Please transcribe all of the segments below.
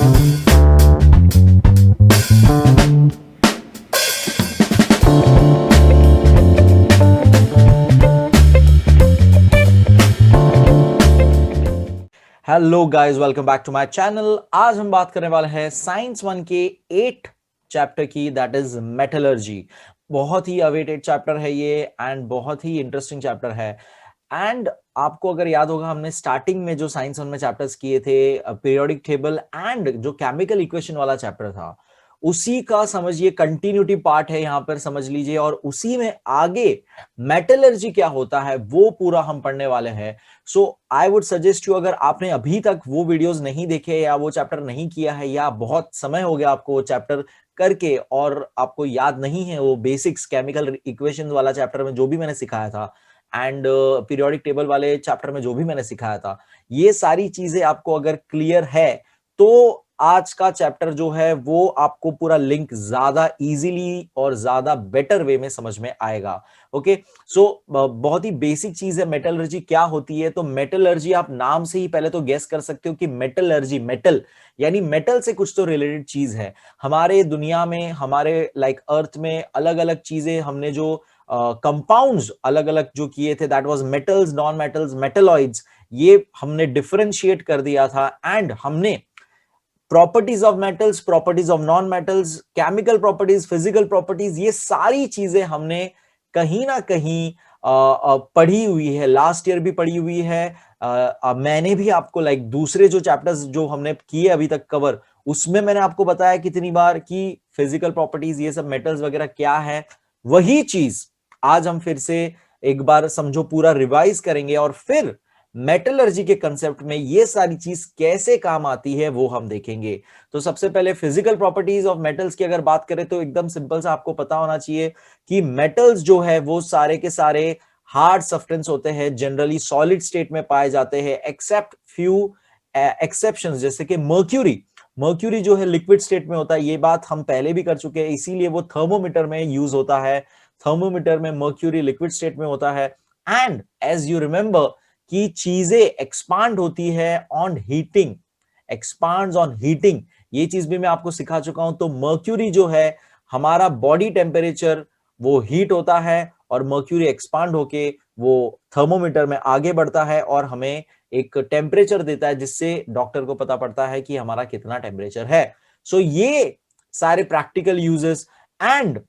Hello guys, welcome back to my channel. आज हम बात करने वाले हैं साइंस 1 के 8 चैप्टर की, दैट इज मेटलर्जी। बहुत ही अवेटेड चैप्टर है ये एंड बहुत ही इंटरेस्टिंग चैप्टर है। एंड आपको अगर याद होगा, हमने स्टार्टिंग में जो साइंस 1 में चैप्टर्स किए थे, पीरियोडिक टेबल एंड जो केमिकल इक्वेशन वाला चैप्टर था, उसी का समझिए कंटिन्यूटी पार्ट है यहां पर, समझ लीजिए। और उसी में आगे मेटलर्जी क्या होता है वो पूरा हम पढ़ने वाले हैं। सो आई वुड सजेस्ट यू, अगर आपने अभी तक वो वीडियोस नहीं देखे या वो चैप्टर नहीं किया है, या बहुत समय हो गया आपको वो चैप्टर करके और आपको याद नहीं है वो बेसिक्स केमिकल इक्वेशंस वाला चैप्टर में जो भी मैंने सिखाया था, एंड पीरियोडिक टेबल वाले चैप्टर में जो भी मैंने सिखाया था, ये सारी चीजें आपको अगर क्लियर है तो आज का चैप्टर जो है वो आपको पूरा लिंक ज्यादा इजीली और ज्यादा बेटर वे में समझ में आएगा। ओके, सो बहुत ही बेसिक चीज है मेटलर्जी क्या होती है। तो मेटलर्जी आप नाम से ही पहले तो गेस कर सकते हो कि मेटलर्जी, मेटल यानी मेटल से कुछ तो रिलेटेड चीज है। हमारे दुनिया में, हमारे लाइक अर्थ में अलग अलग चीजें हमने जो कंपाउंड्स अलग अलग जो किए थे, that was metals, non metals, metalloids, ये हमने डिफरेंशिएट कर दिया था। एंड हमने properties of metals, properties of non metals, chemical properties, physical properties, ये सारी चीजें हमने कहीं ना कहीं पढ़ी हुई है। लास्ट ईयर भी पढ़ी हुई है। मैंने भी आपको लाइक दूसरे जो चैप्टर्स जो हमने किए अभी तक कवर, उसमें मैंने आपको बताया कितनी बार कि फिजिकल प्रॉपर्टीज, ये सब मेटल्स वगैरह क्या है। वही चीज आज हम फिर से एक बार समझो पूरा रिवाइज करेंगे, और फिर मेटलर्जी के कंसेप्ट में ये सारी चीज कैसे काम आती है वो हम देखेंगे। तो सबसे पहले फिजिकल प्रॉपर्टीज ऑफ मेटल्स की अगर बात करें तो एकदम सिंपल सा आपको पता होना चाहिए कि मेटल्स जो है वो सारे के सारे हार्ड सब्सटेंस होते हैं, जनरली सॉलिड स्टेट में पाए जाते हैं, एक्सेप्ट फ्यू एक्सेप्शंस, जैसे कि मर्क्यूरी। मर्क्यूरी जो है लिक्विड स्टेट में होता है, ये बात हम पहले भी कर चुके हैं, इसीलिए वो थर्मोमीटर में यूज होता है। थर्मोमीटर में मर्क्यूरी लिक्विड स्टेट में होता है। एंड एज यू रिमेंबर कि चीजें एक्सपांड होती है on heating, expands on heating, ये चीज भी मैं आपको सिखा चुका हूं। तो मर्क्यूरी जो है, हमारा बॉडी टेम्परेचर वो हीट होता है, और मर्क्यूरी एक्सपांड होके वो थर्मोमीटर में आगे बढ़ता है और हमें एक टेम्परेचर देता है, जिससे डॉक्टर को पता पड़ता है कि हमारा कितना टेम्परेचर है। सो ये सारे प्रैक्टिकल यूजेस। एंड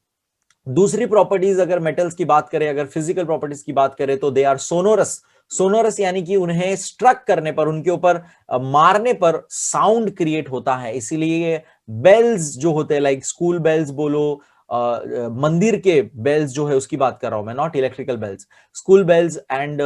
दूसरी प्रॉपर्टीज अगर मेटल्स की बात करें, अगर फिजिकल प्रॉपर्टीज की बात करें, तो दे आर सोनोरस। सोनोरस यानी कि उन्हें स्ट्रक करने पर, उनके ऊपर मारने पर साउंड क्रिएट होता है, इसीलिए बेल्स जो होते हैं, लाइक स्कूल बेल्स बोलो, मंदिर के बेल्स जो है उसकी बात कर रहा हूं मैं, not electrical bells, school bells and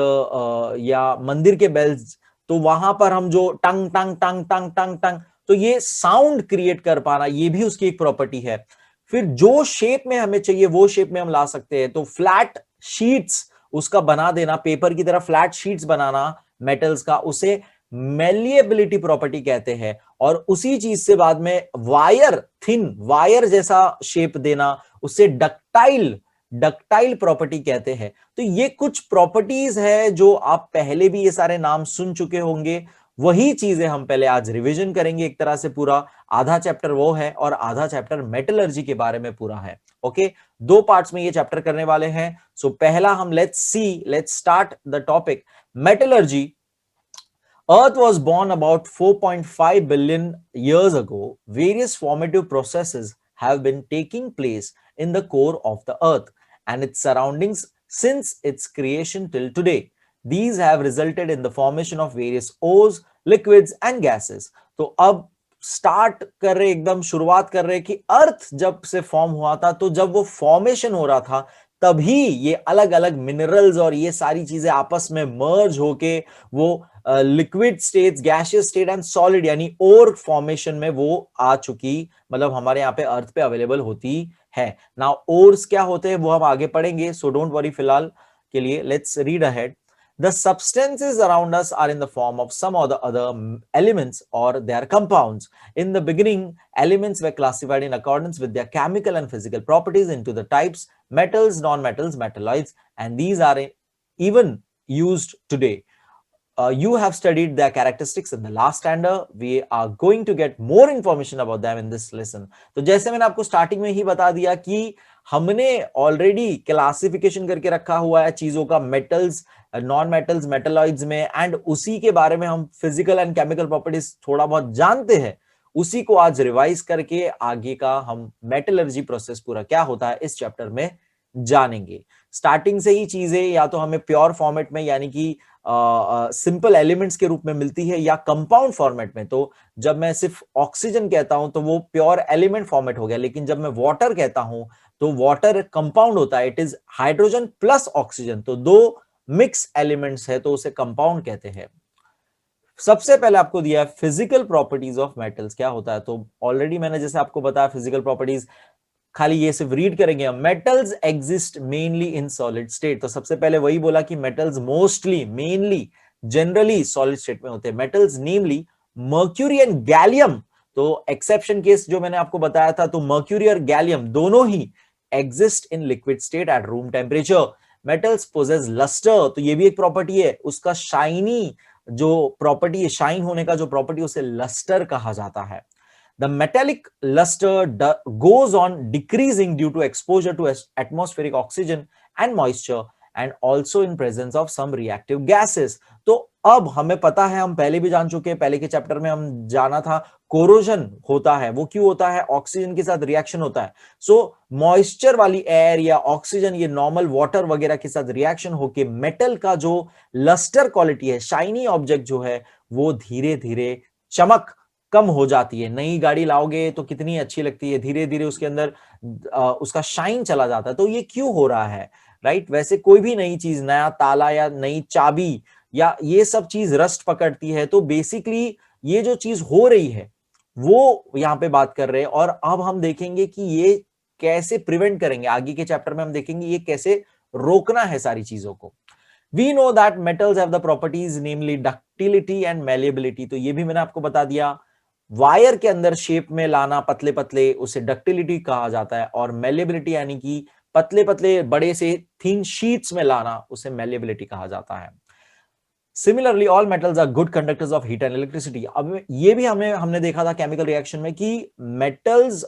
या मंदिर के बेल्स। तो वहां पर हम जो टंग टंग टंग टंग टंग टंग, तो ये साउंड क्रिएट कर पाना, ये भी उसकी एक प्रॉपर्टी है। फिर जो शेप में हमें चाहिए वो शेप में हम ला सकते हैं। तो फ्लैट शीट्स उसका बना देना, पेपर की तरह फ्लैट शीट्स बनाना मेटल्स का, उसे मेलिएबिलिटी प्रॉपर्टी कहते हैं। और उसी चीज से बाद में वायर, थिन वायर जैसा शेप देना, उससे डक्टाइल, डक्टाइल प्रॉपर्टी कहते हैं। तो ये कुछ प्रॉपर्टीज है जो आप पहले भी ये सारे नाम सुन चुके होंगे। वही चीजें हम पहले आज रिवीजन करेंगे एक तरह से। पूरा आधा चैप्टर वो है और आधा चैप्टर मेटलर्जी के बारे में पूरा है। ओके, दो पार्ट्स में ये चैप्टर करने वाले हैं। सो पहला हम let's start the topic metallurgy. Earth was born about 4.5 billion years ago. Various formative processes have been taking place in the core of the Earth and its surroundings since its creation till today. These have resulted in the formation of various ores, liquids and gases. तो अब start कर रहे, एकदम शुरुआत कर रहे कि अर्थ जब से फॉर्म हुआ था, तो जब वो फॉर्मेशन हो रहा था तभी ये अलग अलग मिनरल्स और ये सारी चीजें आपस में मर्ज होके वो liquid states, gaseous state and solid यानी ओर फॉर्मेशन में वो आ चुकी, मतलब हमारे यहाँ पे अर्थ पे अवेलेबल होती है। नाउ ओर्स क्या होते हैं वो हम आगे पढ़ेंगे, सो डोंट वरी, फिलहाल के लिए let's read ahead. The substances around us are in the form of some or the other elements or their compounds. In the beginning, elements were classified in accordance with their chemical and physical properties into the types metals, non-metals, metalloids, and these are even used today. You have studied their characteristics in the last standard. We are going to get more information about them in this lesson. तो जैसे मैंने आपको starting में ही बता दिया कि हमने already classification करके रखा हुआ है चीजों का, मेटल्स, नॉन मेटल्स, मेटलॉइड्स में, एंड उसी के बारे में हम फिजिकल एंड केमिकल प्रॉपर्टीज थोड़ा बहुत जानते हैं। उसी को आज रिवाइज करके आगे का हम मेटलर्जी प्रोसेस पूरा क्या होता है इस चैप्टर में जानेंगे। स्टार्टिंग से ही चीजें या तो हमें प्योर फॉर्मेट में यानी कि सिंपल एलिमेंट्स के रूप में मिलती है या कंपाउंड फॉर्मेट में। तो जब मैं सिर्फ ऑक्सीजन कहता हूं तो वो प्योर एलिमेंट फॉर्मेट हो गया, लेकिन जब मैं वाटर कहता हूं तो वाटर कंपाउंड होता है, it is hydrogen plus oxygen, तो दो मिक्स एलिमेंट्स है तो उसे कंपाउंड कहते हैं। सबसे पहले आपको दिया है फिजिकल प्रॉपर्टीज ऑफ मेटल्स क्या होता है। तो ऑलरेडी मैंने जैसे आपको बताया फिजिकल प्रॉपर्टीज, खाली ये सिर्फ रीड करेंगे। Metals exist mainly in solid state, तो सबसे पहले वही बोला कि metals mostly, mainly, generally solid state में होते हैं। Metals namely mercury and gallium, तो एक्सेप्शन केस जो मैंने आपको बताया था, तो मर्क्यूरी और गैलियम दोनों ही exist in liquid state at room temperature. Metals possess lustre, तो ये भी एक प्रॉपर्टी है, उसका शाइनी जो प्रॉपर्टी है, शाइन होने का जो प्रॉपर्टी, उसे लस्टर कहा जाता है। The metallic luster goes on decreasing due to exposure to atmospheric oxygen and moisture and also in presence of some reactive gases. तो अब हमें पता है, हम पहले भी जान चुके हैं, पहले के चैप्टर में हम जाना था, कोरोजन होता है। वो क्यों होता है? ऑक्सीजन के साथ रिएक्शन होता है। सो मॉइस्चर वाली एयर या ऑक्सीजन, ये नॉर्मल वाटर वगैरह के साथ रिएक्शन होके मेटल का जो लस्टर क्वालिटी है, शाइनी ऑब्जेक्ट जो है, वो धीरे धीरे चमक कम हो जाती है। नई गाड़ी लाओगे तो कितनी अच्छी लगती है, धीरे धीरे उसके अंदर उसका शाइन चला जाता है। तो ये क्यों हो रहा है, राइट? वैसे कोई भी नई चीज, नया ताला या नई चाबी या ये सब चीज रस्ट पकड़ती है, तो बेसिकली ये जो चीज हो रही है वो यहां पे बात कर रहे हैं। और अब हम देखेंगे कि ये कैसे प्रिवेंट करेंगे, आगे के चैप्टर में हम देखेंगे ये कैसे रोकना है सारी चीजों को। We know that metals have the properties namely ductility and malleability, तो ये भी मैंने आपको बता दिया। वायर के अंदर शेप में लाना पतले पतले, उसे डक्टिलिटी कहा जाता है, और मेलेबिलिटी यानी कि पतले पतले बड़े से थिन शीट्स में लाना, उसे मेलेबिलिटी कहा जाता है। Similarly all metals are good conductors of heat and electricity. अब ये भी हमने देखा था केमिकल रिएक्शन में कि मेटल्स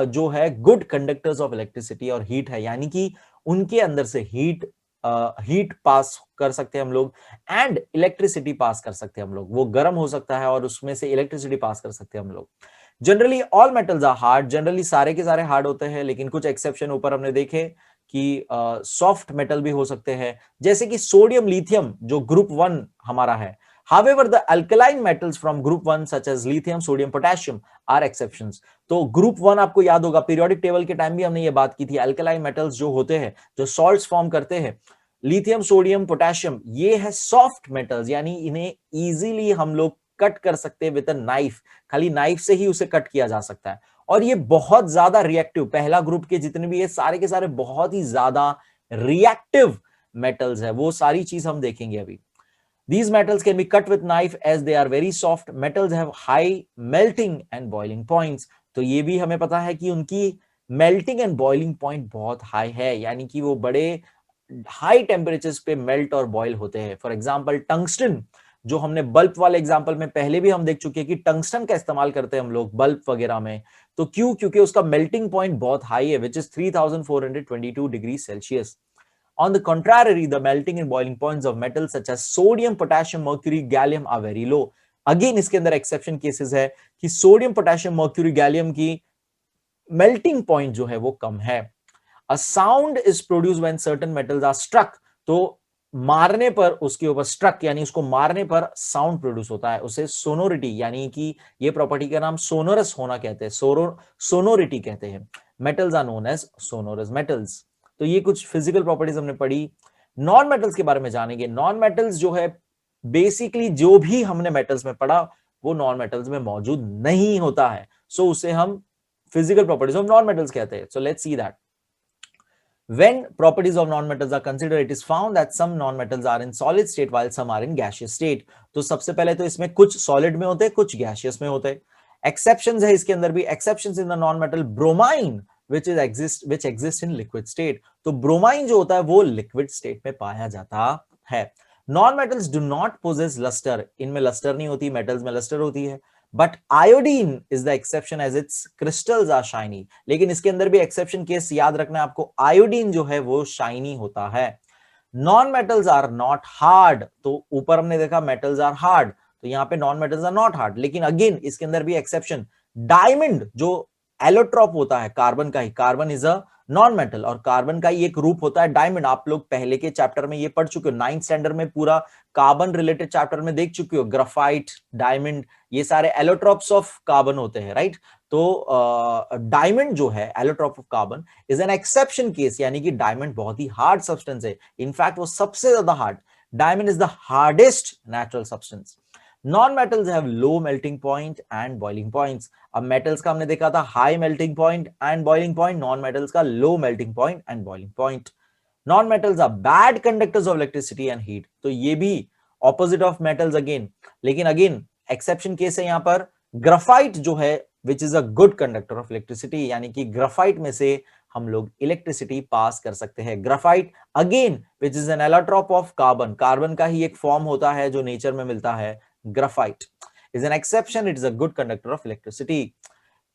जो है गुड कंडक्टर्स ऑफ इलेक्ट्रिसिटी और हीट है, यानी कि उनके अंदर से हीट पास कर सकते हैं हम लोग एंड इलेक्ट्रिसिटी पास कर सकते हैं हम लोग। वो गर्म हो सकता है और उसमें से इलेक्ट्रिसिटी पास कर सकते हैं हम लोग। Generally all metals are hard, generally सारे के सारे हार्ड होते हैं, लेकिन कुछ एक्सेप्शन ऊपर हमने देखे कि सॉफ्ट मेटल भी हो सकते हैं, जैसे कि सोडियम लिथियम जो ग्रुप 1 हमारा है। However, the alkaline metals from group 1 such as lithium, sodium, potassium are exceptions. तो ग्रुप 1 आपको याद होगा, पीरियोडिक टेबल के टाइम भी हमने ये बात की थी, अल्कलाइन मेटल्स जो होते हैं, जो सॉल्ट्स फॉर्म करते हैं, लिथियम, सोडियम, पोटेशियम, ये है सॉफ्ट मेटल्स, यानी इन्हें इजीली हम लोग कट कर सकते हैं विद अ नाइफ, खाली नाइफ से ही उसे कट किया जा सकता है। और ये बहुत ज्यादा रिएक्टिव, पहला ग्रुप के जितने भी है सारे के सारे बहुत ही ज्यादा रिएक्टिव मेटल्स है, वो सारी चीज हम देखेंगे अभी। These metals can be cut with knife as they are very soft. Metals have high melting and boiling points. तो ये भी हमें पता है कि उनकी melting and boiling point बहुत high है, यानी कि वो बड़े high temperatures पे melt और boil होते हैं। For example, tungsten, जो हमने बल्ब वाले एग्जांपल में पहले भी हम देख चुके हैं कि टंगस्टन का इस्तेमाल करते हैं हम लोग बल्ब वगैरह में। तो क्यों? क्योंकि उसका मेल्टिंग पॉइंट बहुत हाई है, which is 3422 degree Celsius. On the contrary, the melting and boiling points of metals such as sodium, potassium, mercury, gallium are very low. Again, इसके अंदर exception cases है कि सोडियम, पोटेशियम, मर्क्यूरी, गैलियम की melting point जो है वो कम है। A sound is produced when certain metals are struck. तो मारने पर उसके ऊपर struck यानी उसको मारने पर साउंड प्रोड्यूस होता है, उसे सोनोरिटी, यानी कि ये प्रॉपर्टी का नाम सोनोरस होना कहते हैं, सोनोरिटी कहते हैं। Metals are known as sonorous metals. तो ये कुछ फिजिकल प्रॉपर्टीज हमने पढ़ी। नॉन मेटल्स के बारे में जानेंगे। नॉन मेटल्स जो है बेसिकली जो भी हमने मेटल्स में पढ़ा वो नॉन मेटल्स में मौजूद नहीं होता है, सो उसे हम physical properties of non metals कहते हैं। So let's see that when properties of non-metals are considered, it is found that some non-metals are in solid state while some are in gaseous state. तो सबसे पहले तो इसमें कुछ solid में होते हैं, कुछ गैसियस में होते हैं। एक्सेप्शंस है इसके अंदर भी। Exceptions in the non metal, bromine which exists in liquid state. तो ब्रोमाइन जो होता है वो लिक्विड स्टेट में पाया जाता है। Non metals do not possess lustre, इनमें लस्टर नहीं होती, मेटल्स में लस्टर होती है। But iodine is the exception as its crystals are shiny, लेकिन इसके अंदर भी एक्सेप्शन केस याद रखना है आपको, आयोडीन जो है वो शाइनी होता है। Non metals are not hard, तो ऊपर हमने देखा मेटल्स आर हार्ड, तो यहां पे non metals are not hard, लेकिन अगेन इसके अंदर भी एक्सेप्शन, डायमंड जो एलोट्रॉप होता है कार्बन का ही, carbon is a non metal और कार्बन का ही एक रूप होता है डायमंड। आप लोग पहले के चैप्टर में ये पढ़ चुके हो, 9th स्टैंडर्ड में पूरा कार्बन रिलेटेड चैप्टर में देख चुके हो, ग्राफाइट, डायमंड, ये सारे एलोट्रॉप्स ऑफ कार्बन होते हैं, राइट। तो डायमंड जो है allotrope of carbon is an exception case, यानी कि डायमंड बहुत ही हार्ड सब्सटेंस है, इनफैक्ट वो सबसे ज्यादा hard, diamond is the hardest natural substance. Non metals have low melting point and boiling points. अब मेटल्स का हमने देखा था high melting point and boiling point, non metals का low melting point and boiling point. Non metals are bad conductors of electricity and heat, तो ये भी opposite of metals again, लेकिन अगेन एक्सेप्शन केस है यहां पर, ग्राफाइट जो है which is a good conductor of electricity, यानी कि ग्राफाइट में से हम लोग इलेक्ट्रिसिटी पास कर सकते हैं। Graphite again which is an allotrope of carbon, carbon का ही एक फॉर्म होता है जो नेचर में मिलता है, graphite is an exception, it is a good conductor of electricity.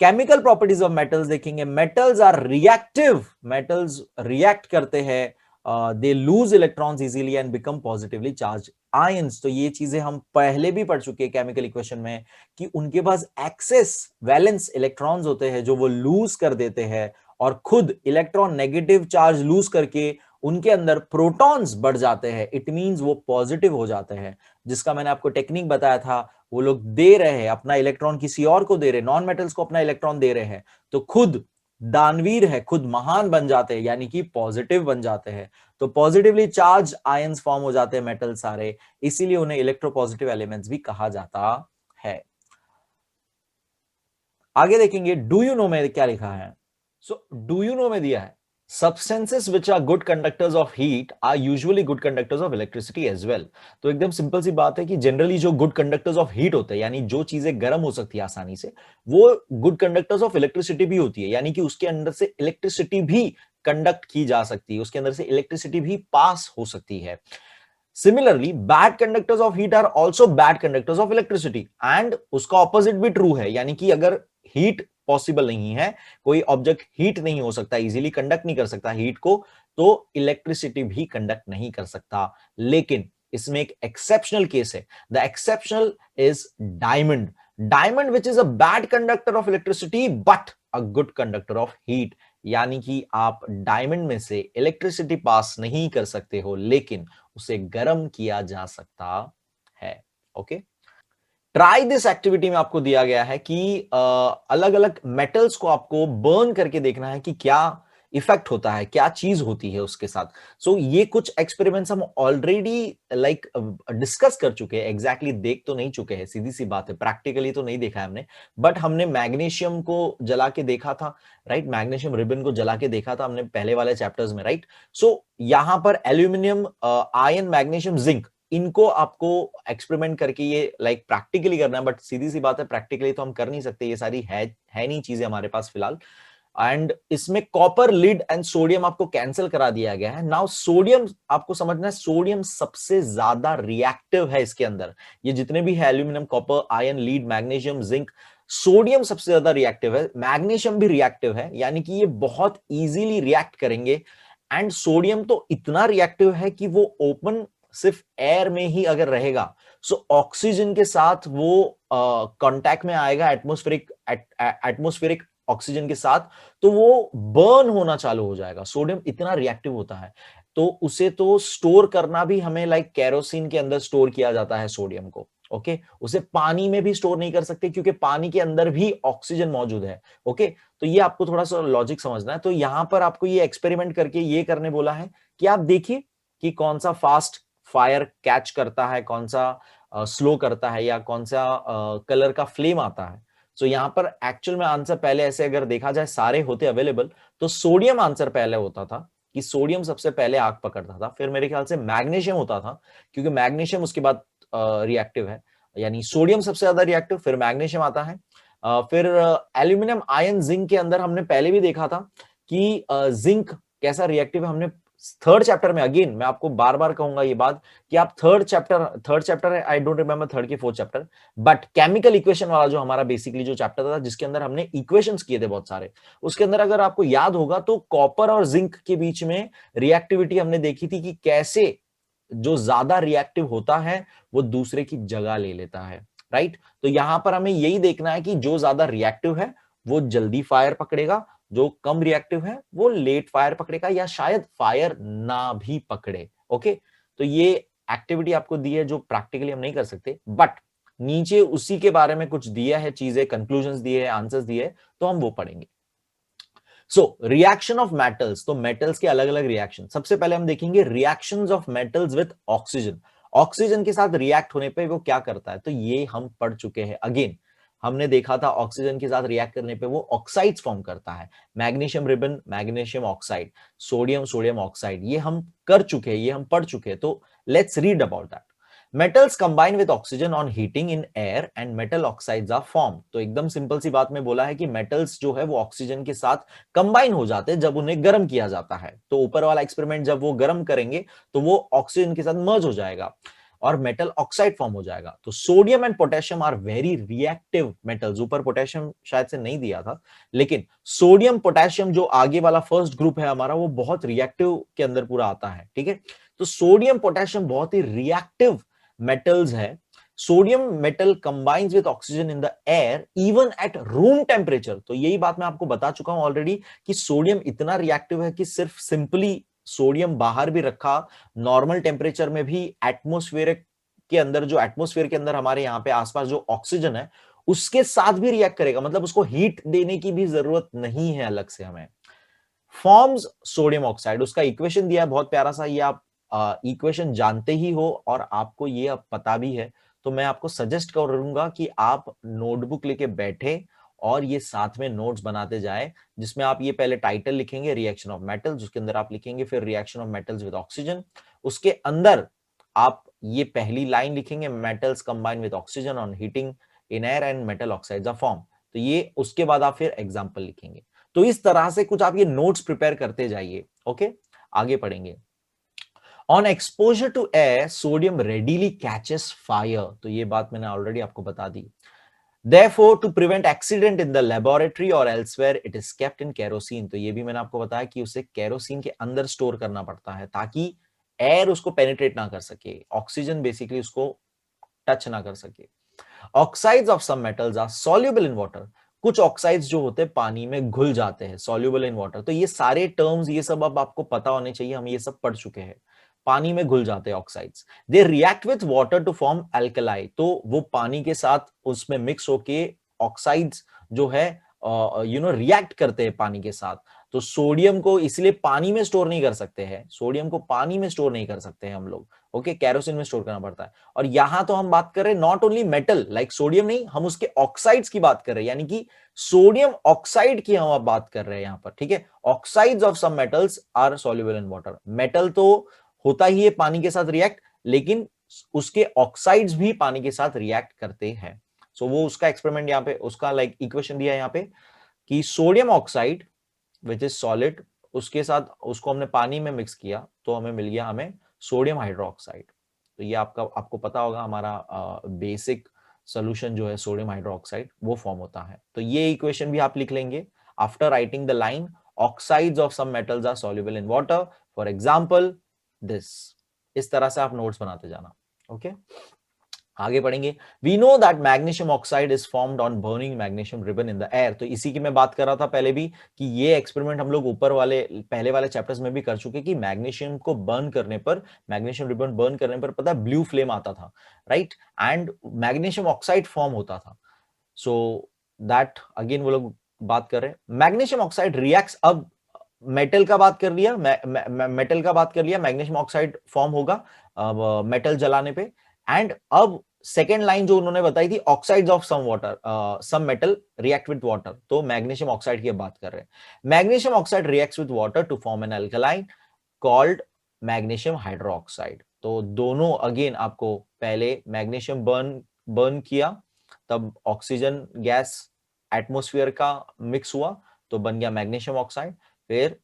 Chemical properties of metals देखेंगे, metals are reactive, metals react करते हैं, they lose electrons easily and become positively charge ions, तो ये चीजें हम पहले भी पढ़ चुके हैं केमिकल इक्वेशन में कि उनके पास एक्सेस वैलेंस इलेक्ट्रॉन्स होते हैं जो वो लूज कर देते हैं, और खुद इलेक्ट्रॉन नेगेटिव चार्ज लूज करके उनके अंदर प्रोटॉन्स बढ़ जाते हैं, इट मींस वो पॉजिटिव हो जाते हैं, जिसका मैंने आपको टेक्निक बताया था। वो लोग दे रहे हैं अपना इलेक्ट्रॉन, किसी और को दे रहे, नॉन मेटल्स को अपना इलेक्ट्रॉन दे रहे हैं, तो खुद दानवीर है, खुद महान बन जाते हैं, यानी कि पॉजिटिव बन जाते हैं, तो पॉजिटिवली चार्ज आयंस फॉर्म हो जाते हैं मेटल सारे, इसीलिए उन्हें इलेक्ट्रोपॉजिटिव एलिमेंट्स भी कहा जाता है। आगे देखेंगे डू यू नो में क्या लिखा है। सो डू यू नो में दिया है substances which are good conductors of heat are usually good conductors of electricity as well। तो एकदम सिंपल सी बात है कि जनरली जो गुड कंडक्टर्स ऑफ हीट होते हैं, यानी जो चीजें गर्म हो सकती है आसानी से, वो गुड कंडक्टर्स ऑफ इलेक्ट्रिसिटी भी होती है, यानी कि उसके अंदर से इलेक्ट्रिसिटी भी कंडक्ट की जा सकती है, उसके अंदर से इलेक्ट्रिसिटी भी पास हो सकती है। Similarly bad conductors of heat are also bad conductors of electricity, and उसका ऑपोजिट भी ट्रू है, यानी कि अगर हीट पॉसिबल नहीं है, कोई ऑब्जेक्ट हीट नहीं हो सकता, इजीली कंडक्ट नहीं कर सकता हीट को, तो इलेक्ट्रिसिटी भी कंडक्ट नहीं कर सकता। लेकिन इसमें एक एक्सेप्शनल केस है, the exceptional is diamond, diamond which is a bad conductor of electricity but a good conductor of heat, यानी कि आप डायमंड में से इलेक्ट्रिसिटी पास नहीं कर सकते हो, लेकिन उसे गर्म किया जा सकता है। ओके, ट्राई दिस एक्टिविटी में आपको दिया गया है कि अलग अलग मेटल्स को आपको बर्न करके देखना है कि क्या इफेक्ट होता है, क्या चीज होती है उसके साथ। सो ये कुछ एक्सपेरिमेंट्स हम ऑलरेडी लाइक डिस्कस कर चुके हैं, एग्जैक्टली देख तो नहीं चुके हैं, सीधी सी बात है, प्रैक्टिकली तो नहीं देखा है हमने, बट हमने मैग्नीशियम को जला के देखा था, राइट, मैग्नीशियम रिबन को जला के देखा था हमने पहले वाले चैप्टर्स में, राइट। सो यहां पर एल्यूमिनियम, आयरन, मैग्नीशियम, जिंक, इनको आपको एक्सपेरिमेंट करके ये लाइक प्रैक्टिकली करना है, बट सीधी सी बात है प्रैक्टिकली तो हम कर नहीं सकते, ये सारी है नहीं चीजें हमारे पास फिलहाल। एंड इसमें कॉपर, लीड एंड सोडियम आपको कैंसिल करा दिया गया है। नाउ सोडियम आपको समझना है, सोडियम सबसे ज्यादा रिएक्टिव है इसके अंदर, ये जितने भी है aluminium, copper, iron, lead, magnesium, zinc, sodium सबसे ज्यादा रिएक्टिव है, मैग्नीशियम भी रिएक्टिव है, यानी कि ये बहुत इजीली रिएक्ट करेंगे। एंड सोडियम तो इतना रिएक्टिव है कि वो ओपन सिर्फ एयर में ही अगर रहेगा, सो ऑक्सीजन के साथ वो कांटेक्ट में आएगा, एटमॉस्फेरिक ऑक्सीजन के साथ, तो वो बर्न होना चालू हो जाएगा। सोडियम इतना रिएक्टिव होता है, तो उसे तो स्टोर करना भी हमें लाइक कैरोसिन के अंदर स्टोर किया जाता है सोडियम को। ओके, उसे पानी में भी स्टोर नहीं कर सकते क्योंकि पानी के अंदर भी ऑक्सीजन मौजूद है। ओके, तो ये आपको थोड़ा सा लॉजिक समझना है। तो यहां पर आपको ये एक्सपेरिमेंट करके ये करने बोला है कि आप देखिए कि कौन सा फास्ट फायर कैच करता है, कौन सा स्लो करता है, या कौन सा कलर का फ्लेम आता है। सो यहां पर एक्चुअल में आंसर पहले ऐसे अगर देखा जाए सारे होते अवेलेबल, तो सोडियम आंसर पहले होता था कि सोडियम सबसे पहले आग पकड़ता था, फिर मेरे ख्याल से मैग्नीशियम होता था क्योंकि मैग्नीशियम उसके बाद रिएक्टिव है, यानी सोडियम सबसे ज्यादा रिएक्टिव, फिर मैग्नीशियम आता है, फिर एल्यूमिनियम, आयन, जिंक के अंदर हमने पहले भी देखा था कि जिंक कैसा रिएक्टिव है, हमने थर्ड चैप्टर में अगेन मैं आपको बार बार कहूंगा ये बात कि आप थर्ड चैप्टर है, आई डोंट रिमेंबर थर्ड की fourth chapter, but chemical equation वाला जो हमारा बेसिकली जो चैप्टर था जिसके अंदर हमने इक्वेशंस किए थे बहुत सारे, उसके अंदर अगर आपको याद होगा तो कॉपर और जिंक के बीच में रिएक्टिविटी हमने देखी थी कि कैसे जो ज्यादा रिएक्टिव होता है वो दूसरे की जगह ले लेता है, राइट। तो यहां पर हमें यही देखना है कि जो ज्यादा रिएक्टिव है वो जल्दी फायर पकड़ेगा, जो कम रिएक्टिव है वो लेट फायर पकड़ेगा या शायद फायर ना भी पकड़े। ओके, तो ये एक्टिविटी आपको दी है जो प्रैक्टिकली हम नहीं कर सकते, बट नीचे उसी के बारे में कुछ दिया है, चीजें कंक्लूजन्स दिए हैं, आंसर्स दिए हैं, तो हम वो पढ़ेंगे। सो रिएक्शन ऑफ मेटल्स, तो मेटल्स के अलग अलग रिएक्शन, सबसे पहले हम देखेंगे reactions of metals with oxygen. Oxygen के साथ रिएक्ट होने पे वो क्या करता है, तो ये हम पढ़ चुके हैं। अगेन हमने देखा था ऑक्सीजन के साथ रिएक्ट करने पे वो ऑक्साइड्स फॉर्म करता है, magnesium ribbon, magnesium oxide, sodium, sodium oxide, ये हम कर चुके हैं, ये हम पढ़ चुके हैं। तो let's read about that. Metals combine with oxygen on heating in air and metal oxides are form. तो एकदम सिंपल सी बात में बोला है कि मेटल्स जो है वो ऑक्सीजन के साथ कंबाइन हो जाते हैं जब उन्हें गर्म किया जाता है। तो ऊपर वाला एक्सपेरिमेंट जब वो गर्म करेंगे तो वो ऑक्सीजन के साथ मर्ज हो जाएगा और मेटल ऑक्साइड फॉर्म हो जाएगा। तो sodium and potassium are very reactive metals. ऊपर पोटेशियम शायद से नहीं दिया था, लेकिन सोडियम पोटेशियम जो आगे वाला फर्स्ट ग्रुप है हमारा वो बहुत रिएक्टिव के अंदर पूरा आता है, ठीक है। तो सोडियम पोटेशियम बहुत ही रिएक्टिव मेटल्स है। Sodium metal combines with oxygen in the air even at room temperature. तो यही बात मैं आपको बता चुका हूं ऑलरेडी कि सोडियम इतना रिएक्टिव है कि सिर्फ सिंपली सोडियम बाहर भी रखा नॉर्मल टेम्परेचर में भी एटमोस्फेयर के अंदर, जो एटमोस्फेयर के अंदर हमारे यहाँ पे आसपास जो ऑक्सीजन है उसके साथ भी रिएक्ट करेगा, मतलब उसको हीट देने की भी जरूरत नहीं है अलग से हमें। फॉर्म्स सोडियम ऑक्साइड, उसका इक्वेशन दिया है बहुत प्यारा सा, ये आप इक्वेशन जानते ही हो और आपको ये अब पता भी है। तो मैं आपको सजेस्ट करूंगा कि आप नोटबुक लेके बैठे और ये साथ में नोट्स बनाते जाए, जिसमें आप ये पहले टाइटल लिखेंगे रिएक्शन ऑफ मेटल्स, उसके अंदर आप लिखेंगे फिर reaction of metals with oxygen, उसके अंदर आप ये पहली लाइन लिखेंगे metals combine with oxygen on heating in air and metal oxides are form. तो ये उसके बाद आप फिर एग्जांपल लिखेंगे। तो इस तरह से कुछ आप ये नोट्स प्रिपेयर करते जाइए। ओके, आगे पढ़ेंगे। On exposure to air sodium readily catches fire. तो ये बात मैंने ऑलरेडी आपको बता दी। Therefore, to prevent accident in the laboratory or elsewhere, it is kept in kerosene। तो ये भी मैंने आपको बताया कि उसे केरोसिन के अंदर स्टोर करना पड़ता है ताकि एयर उसको पेनिट्रेट ना कर सके, ऑक्सीजन बेसिकली उसको टच ना कर सके। Oxides of some metals are soluble in water. कुछ ऑक्साइड्स जो होते हैं पानी में घुल जाते हैं, सॉल्युबल इन वाटर। तो ये सारे टर्म्स ये सब अब आपको पता होने चाहिए, हम ये सब पढ़ चुके हैं। पानी में घुल जाते हैं oxides, they react with water to form alkali. तो वो पानी के साथ उसमें मिक्स होके ऑक्साइड्स जो है रिएक्ट करते हैं पानी के साथ। तो सोडियम को इसलिए पानी में स्टोर नहीं कर सकते हैं, सोडियम को पानी में स्टोर नहीं कर सकते हैं हम लोग, ओके, केरोसिन में स्टोर करना पड़ता है। और यहां तो हम बात कर रहे हैं not only metal like sodium, नहीं, हम उसके ऑक्साइड्स की बात कर रहे हैं, यानी कि सोडियम ऑक्साइड की हम अब बात कर रहे हैं यहां पर, ठीक है। Oxides of some metals are soluble in water. Metal तो होता ही है पानी के साथ रिएक्ट, लेकिन उसके ऑक्साइड्स भी पानी के साथ रिएक्ट करते हैं। सो वो उसका एक्सपेरिमेंट यहाँ पे, उसका लाइक इक्वेशन दिया है यहाँ पे कि sodium oxide which is solid, उसके साथ उसको हमने पानी में मिक्स किया तो हमें मिल गया हमें सोडियम हाइड्रोक्साइड। तो ये आपको पता होगा हमारा बेसिक सोल्यूशन जो है सोडियम हाइड्रोक्साइड वो फॉर्म होता है। तो ये इक्वेशन भी आप लिख लेंगे after writing the line oxides of some metals are soluble in water, for example this. इस तरह से आप नोट्स बनाते जाना। ओके, आगे पढ़ेंगे। We know that magnesium oxide is formed on burning magnesium ribbon in the air. तो इसी की मैं बात कर रहा था पहले भी कि ये एक्सपेरिमेंट हम लोग ऊपर वाले पहले वाले चैप्टर्स में भी कर चुके कि मैग्नीशियम को बर्न करने पर, मैग्नीशियम रिबन बर्न करने पर पता है ब्लू फ्लेम आता था, right, and magnesium oxide form होता था। सो दैट अगेन वो लोग बात कर रहे हैं मैग्नीशियम ऑक्साइड रिएक्ट्स। अब मेटल का बात कर लिया, मेटल का बात कर लिया, मैग्नीशियम ऑक्साइड फॉर्म होगा मेटल जलाने पे। एंड अब सेकेंड लाइन जो उन्होंने बताई थी oxides of some water, some metal react with water, तो मैग्नीशियम ऑक्साइड की बात कर रहे हैं। Magnesium oxide reacts with water to form an alkaline called magnesium hydroxide. तो दोनों अगेन आपको पहले मैग्नीशियम बर्न किया, तब ऑक्सीजन गैस एटमोस्फियर का मिक्स हुआ तो बन गया मैग्नीशियम ऑक्साइड। फिर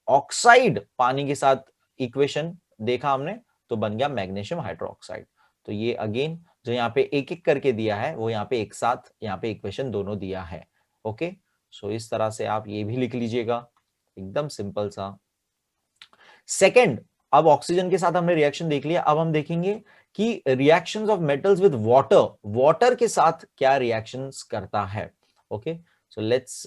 ऑक्साइड पानी के साथ इक्वेशन देखा हमने तो बन गया मैग्नीशियम हाइड्रोक्साइड। तो ये अगेन जो यहाँ पे एक एक करके दिया है वो यहाँ पे एक साथ यहाँ पे इक्वेशन दोनों दिया है। ओके, सो इस तरह से आप ये भी लिख लीजिएगा, एकदम सिंपल सा। सेकेंड, अब ऑक्सीजन के साथ हमने रिएक्शन देख लिया, अब हम देखेंगे कि reactions of metals with water, water के साथ क्या रिएक्शंस करता है। ओके, सो लेट्स,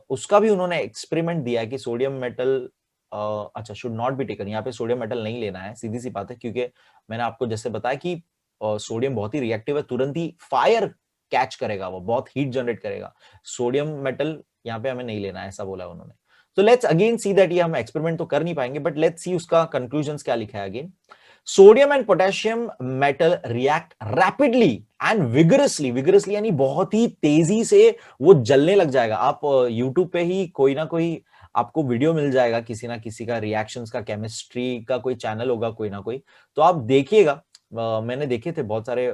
उसका भी उन्होंने एक्सपेरिमेंट दिया है कि सोडियम मेटल, अच्छा शुड नॉट बी टेकन, यहाँ पे सोडियम मेटल नहीं लेना है, सीधी सी बात है, क्योंकि मैंने आपको जैसे बताया कि सोडियम बहुत ही रिएक्टिव है, तुरंत ही फायर कैच करेगा, वो बहुत हीट जनरेट करेगा। सोडियम मेटल यहाँ पे हमें नहीं लेना है, ऐसा बोला उन्होंने। तो लेट्स अगेन सी दैट, ये हम एक्सपेरिमेंट तो कर नहीं पाएंगे, बट लेट्स सी उसका कंक्लूजन्स क्या लिखा है again. Sodium and potassium metal react rapidly and vigorously, vigorously यानी बहुत ही तेजी से वो जलने लग जाएगा। आप यूट्यूब पे ही कोई ना कोई आपको वीडियो मिल जाएगा किसी ना किसी का, रिएक्शंस का, केमिस्ट्री का कोई चैनल होगा कोई ना कोई, तो आप देखिएगा। मैंने देखे थे बहुत सारे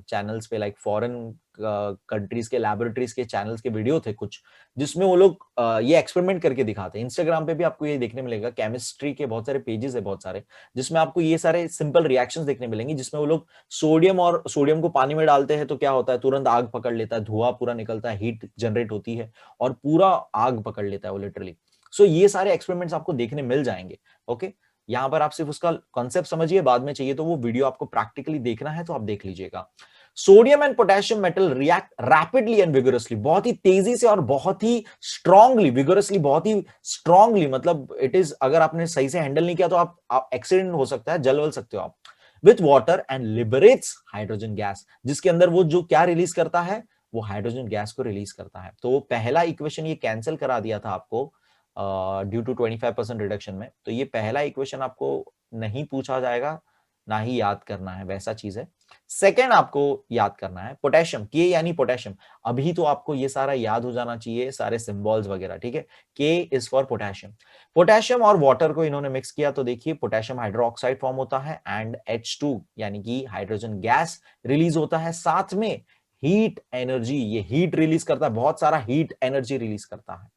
चैनल्स पे, लाइक फॉरेन कंट्रीज के लैबोरेटरीज के चैनल्स के वीडियो थे कुछ, जिसमें वो लोग ये एक्सपेरिमेंट करके दिखाते हैं। इंस्टाग्राम पे भी आपको ये देखने मिलेगा, केमिस्ट्री के बहुत सारे पेजेस है बहुत सारे, जिसमें आपको ये सारे सिंपल रिएक्शंस देखने मिलेंगे, जिसमें वो लोग सोडियम को पानी में डालते हैं तो क्या होता है, तुरंत आग पकड़ लेता है, धुआं पूरा निकलता है, हीट जनरेट होती है और पूरा आग पकड़ लेता है वो लिटरली। सो ये सारे एक्सपेरिमेंट्स आपको देखने मिल जाएंगे। ओके, यहां पर आप सिर्फ उसका कॉन्सेप्ट समझिए, बाद में चाहिए तो वो वीडियो आपको प्रैक्टिकली देखना है तो आप देख लीजिएगा। Sodium and potassium metal react rapidly and vigorously, बहुत ही तेजी से और बहुत ही स्ट्रांगली, विगरसली बहुत ही स्ट्रांगली, मतलब इट इज, अगर आपने सही से हैंडल नहीं किया तो आप एक्सीडेंट हो सकता है, जल सकते हो आप, with water and liberates hydrogen gas, जिसके अंदर वो जो क्या रिलीज करता है, वो हाइड्रोजन गैस को रिलीज करता है। तो पहला इक्वेशन ये कैंसिल करा दिया था आपको ड्यू टू 25% रिडक्शन में, तो ये पहला इक्वेशन आपको नहीं पूछा जाएगा, ना ही याद करना है, वैसा चीज है। सेकेंड आपको याद करना है पोटेशियम, के यानी पोटेशियम, अभी तो आपको ये सारा याद हो जाना चाहिए, सारे सिंबल्स वगैरह, ठीक है। के इज फॉर पोटेशियम। पोटेशियम और वाटर को इन्होंने मिक्स किया तो देखिए पोटेशियम हाइड्रोक्साइड फॉर्म होता है एंड H2 यानी कि हाइड्रोजन गैस रिलीज होता है, साथ में हीट एनर्जी, ये हीट रिलीज करता है, बहुत सारा हीट एनर्जी रिलीज करता है।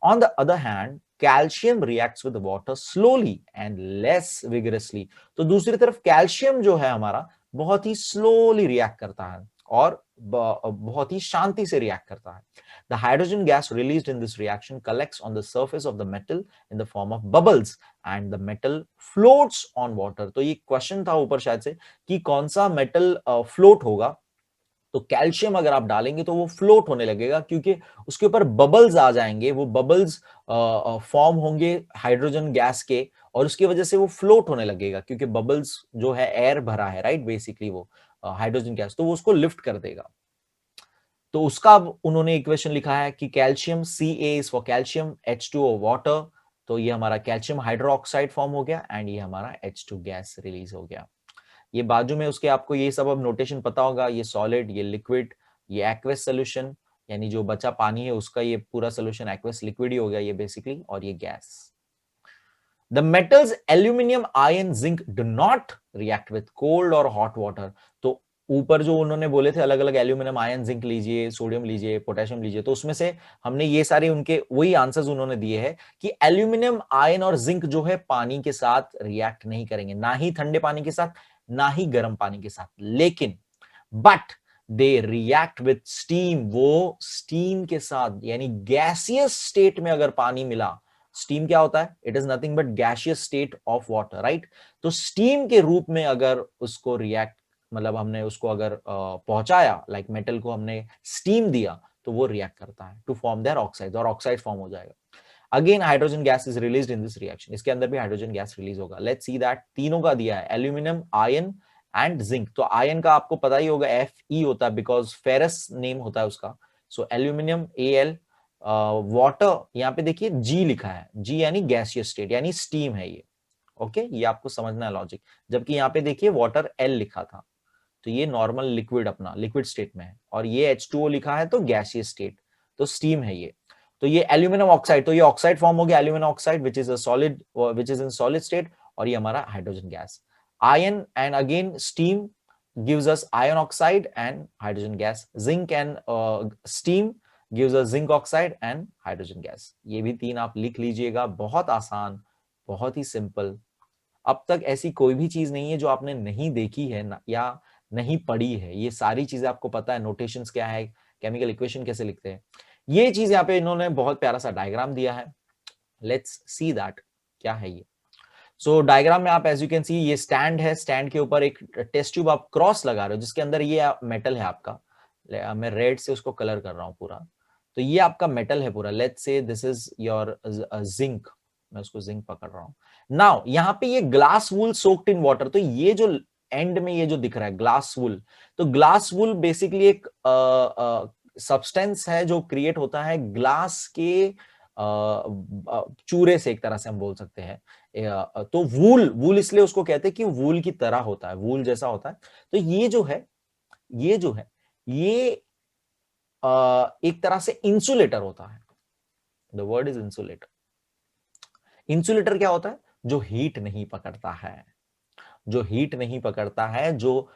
On the other hand, calcium reacts with water slowly and less vigorously. तो दूसरी तरफ कैल्शियम जो है हमारा बहुत ही स्लोली रिएक्ट करता है और बहुत ही शांति से रिएक्ट करता है। The hydrogen gas released in this reaction collects on the surface of the metal in the form of bubbles and the metal floats on water. तो ये क्वेश्चन था ऊपर शायद से कि कौन सा मेटल फ्लोट होगा, तो कैल्शियम अगर आप डालेंगे तो वो फ्लोट होने लगेगा, क्योंकि उसके ऊपर बबल्स आ जाएंगे, वो बबल्स फॉर्म होंगे हाइड्रोजन गैस के, और उसकी वजह से वो फ्लोट होने लगेगा, क्योंकि बबल्स जो है एयर भरा है, राइट, बेसिकली वो हाइड्रोजन गैस, तो वो उसको लिफ्ट कर देगा। तो उसका अब उन्होंने इक्वेशन लिखा है कि calcium Ca is for calcium, H2O water, तो ये हमारा कैल्शियम हाइड्रोक्साइड फॉर्म हो गया एंड ये हमारा H2 गैस रिलीज हो गया। ये बाजू में उसके आपको ये सब अब नोटेशन पता होगा, ये सॉलिड, ये लिक्विड, ये एक्वस सोल्यूशन, यानी जो बचा पानी है उसका ये पूरा सोल्यूशन एक्वस लिक्विड ही हो गया ये बेसिकली, और ये gas. The metals aluminum, iron, zinc do not react with cold or hot water. तो ऊपर जो उन्होंने बोले थे अलग अलग एल्यूमिनियम, आयन, जिंक लीजिए, सोडियम लीजिए, पोटेशियम लीजिए, तो उसमें से हमने ये सारे उनके वही आंसर्स उन्होंने दिए हैं कि एल्यूमिनियम, आयन और जिंक जो है पानी के साथ रिएक्ट नहीं करेंगे, ना ही ठंडे पानी के साथ, ना ही गर्म पानी के साथ, लेकिन but they react with steam, वो स्टीम के साथ, यानी गैसियस स्टेट में अगर पानी मिला, स्टीम क्या होता है, it is nothing but gaseous state of water, right, तो स्टीम के रूप में अगर उसको रिएक्ट, मतलब हमने उसको अगर पहुंचाया, लाइक मेटल को हमने स्टीम दिया, तो वो रिएक्ट करता है टू फॉर्म देयर ऑक्साइड, और ऑक्साइड फॉर्म हो जाएगा। Again hydrogen gas is released in this reaction, इसके अंदर भी हाइड्रोजन गैस रिलीज होगा। लेट्स सी दैट, तीनों का दिया है, एल्यूमिनियम, आयन एंड जिंक। तो आयन का आपको पता ही होगा Fe होता है, बिकॉज फेरस नेम होता है उसका। सो एल्यूमिनियम Al, वाटर यहाँ पे देखिए G लिखा है, G यानी गैसियस स्टेट, यानी स्टीम है ये। ओके, ये आपको समझना है लॉजिक। जबकि यहाँ पे देखिए वाटर L लिखा था, तो ये नॉर्मल लिक्विड, अपना लिक्विड स्टेट में है, और ये H2O लिखा है तो गैसियस स्टेट, तो स्टीम है ये। तो ये एल्यूमिनियम ऑक्साइड, तो ये ऑक्साइड फॉर्म हो गया aluminium oxide which is a solid, which is in solid state, और ये हमारा hydrogen gas. Ion and again steam gives us iron oxide and hydrogen gas. Zinc and steam gives us zinc oxide and hydrogen gas. ये भी तीन आप लिख लीजिएगा, बहुत आसान, बहुत ही सिंपल। अब तक ऐसी कोई भी चीज नहीं है जो आपने नहीं देखी है ना, या नहीं पढ़ी है। ये सारी चीजें आपको पता है, नोटेशंस क्या है, केमिकल इक्वेशन कैसे लिखते हैं, ये चीज यहाँ पे इन्होंने बहुत प्यारा सा डायग्राम दिया है। लेट्स सी दैट क्या है ये। सो डायग्राम में आप एज यू कैन सी, ये स्टैंड है, स्टैंड के ऊपर एक टेस्ट ट्यूब आप क्रॉस लगा रहे हो, जिसके अंदर ये मेटल है आपका। मैं रेड से उसको कलर कर रहा हूं पूरा। तो ये आपका मेटल है पूरा। Let's say this is your zinc. मैं उसको जिंक पकड़ रहा हूं। नाउ यहाँ पे ये glass wool soaked in water. तो ये जो एंड में ये जो दिख रहा है ग्लास वूल, तो ग्लास वूल बेसिकली एक सब्सटेंस है जो क्रिएट होता है ग्लास के चूरे से, एक तरह से हम बोल सकते हैं। तो वूल, वूल इसलिए उसको कहते हैं कि वूल की तरह होता है, वूल जैसा होता है। तो ये जो है, ये जो है, ये एक तरह से इंसुलेटर होता है। The word is insulator. Insulator क्या होता है? जो हीट नहीं पकड़ता है, जो हीट नहीं पकड़ता है, जो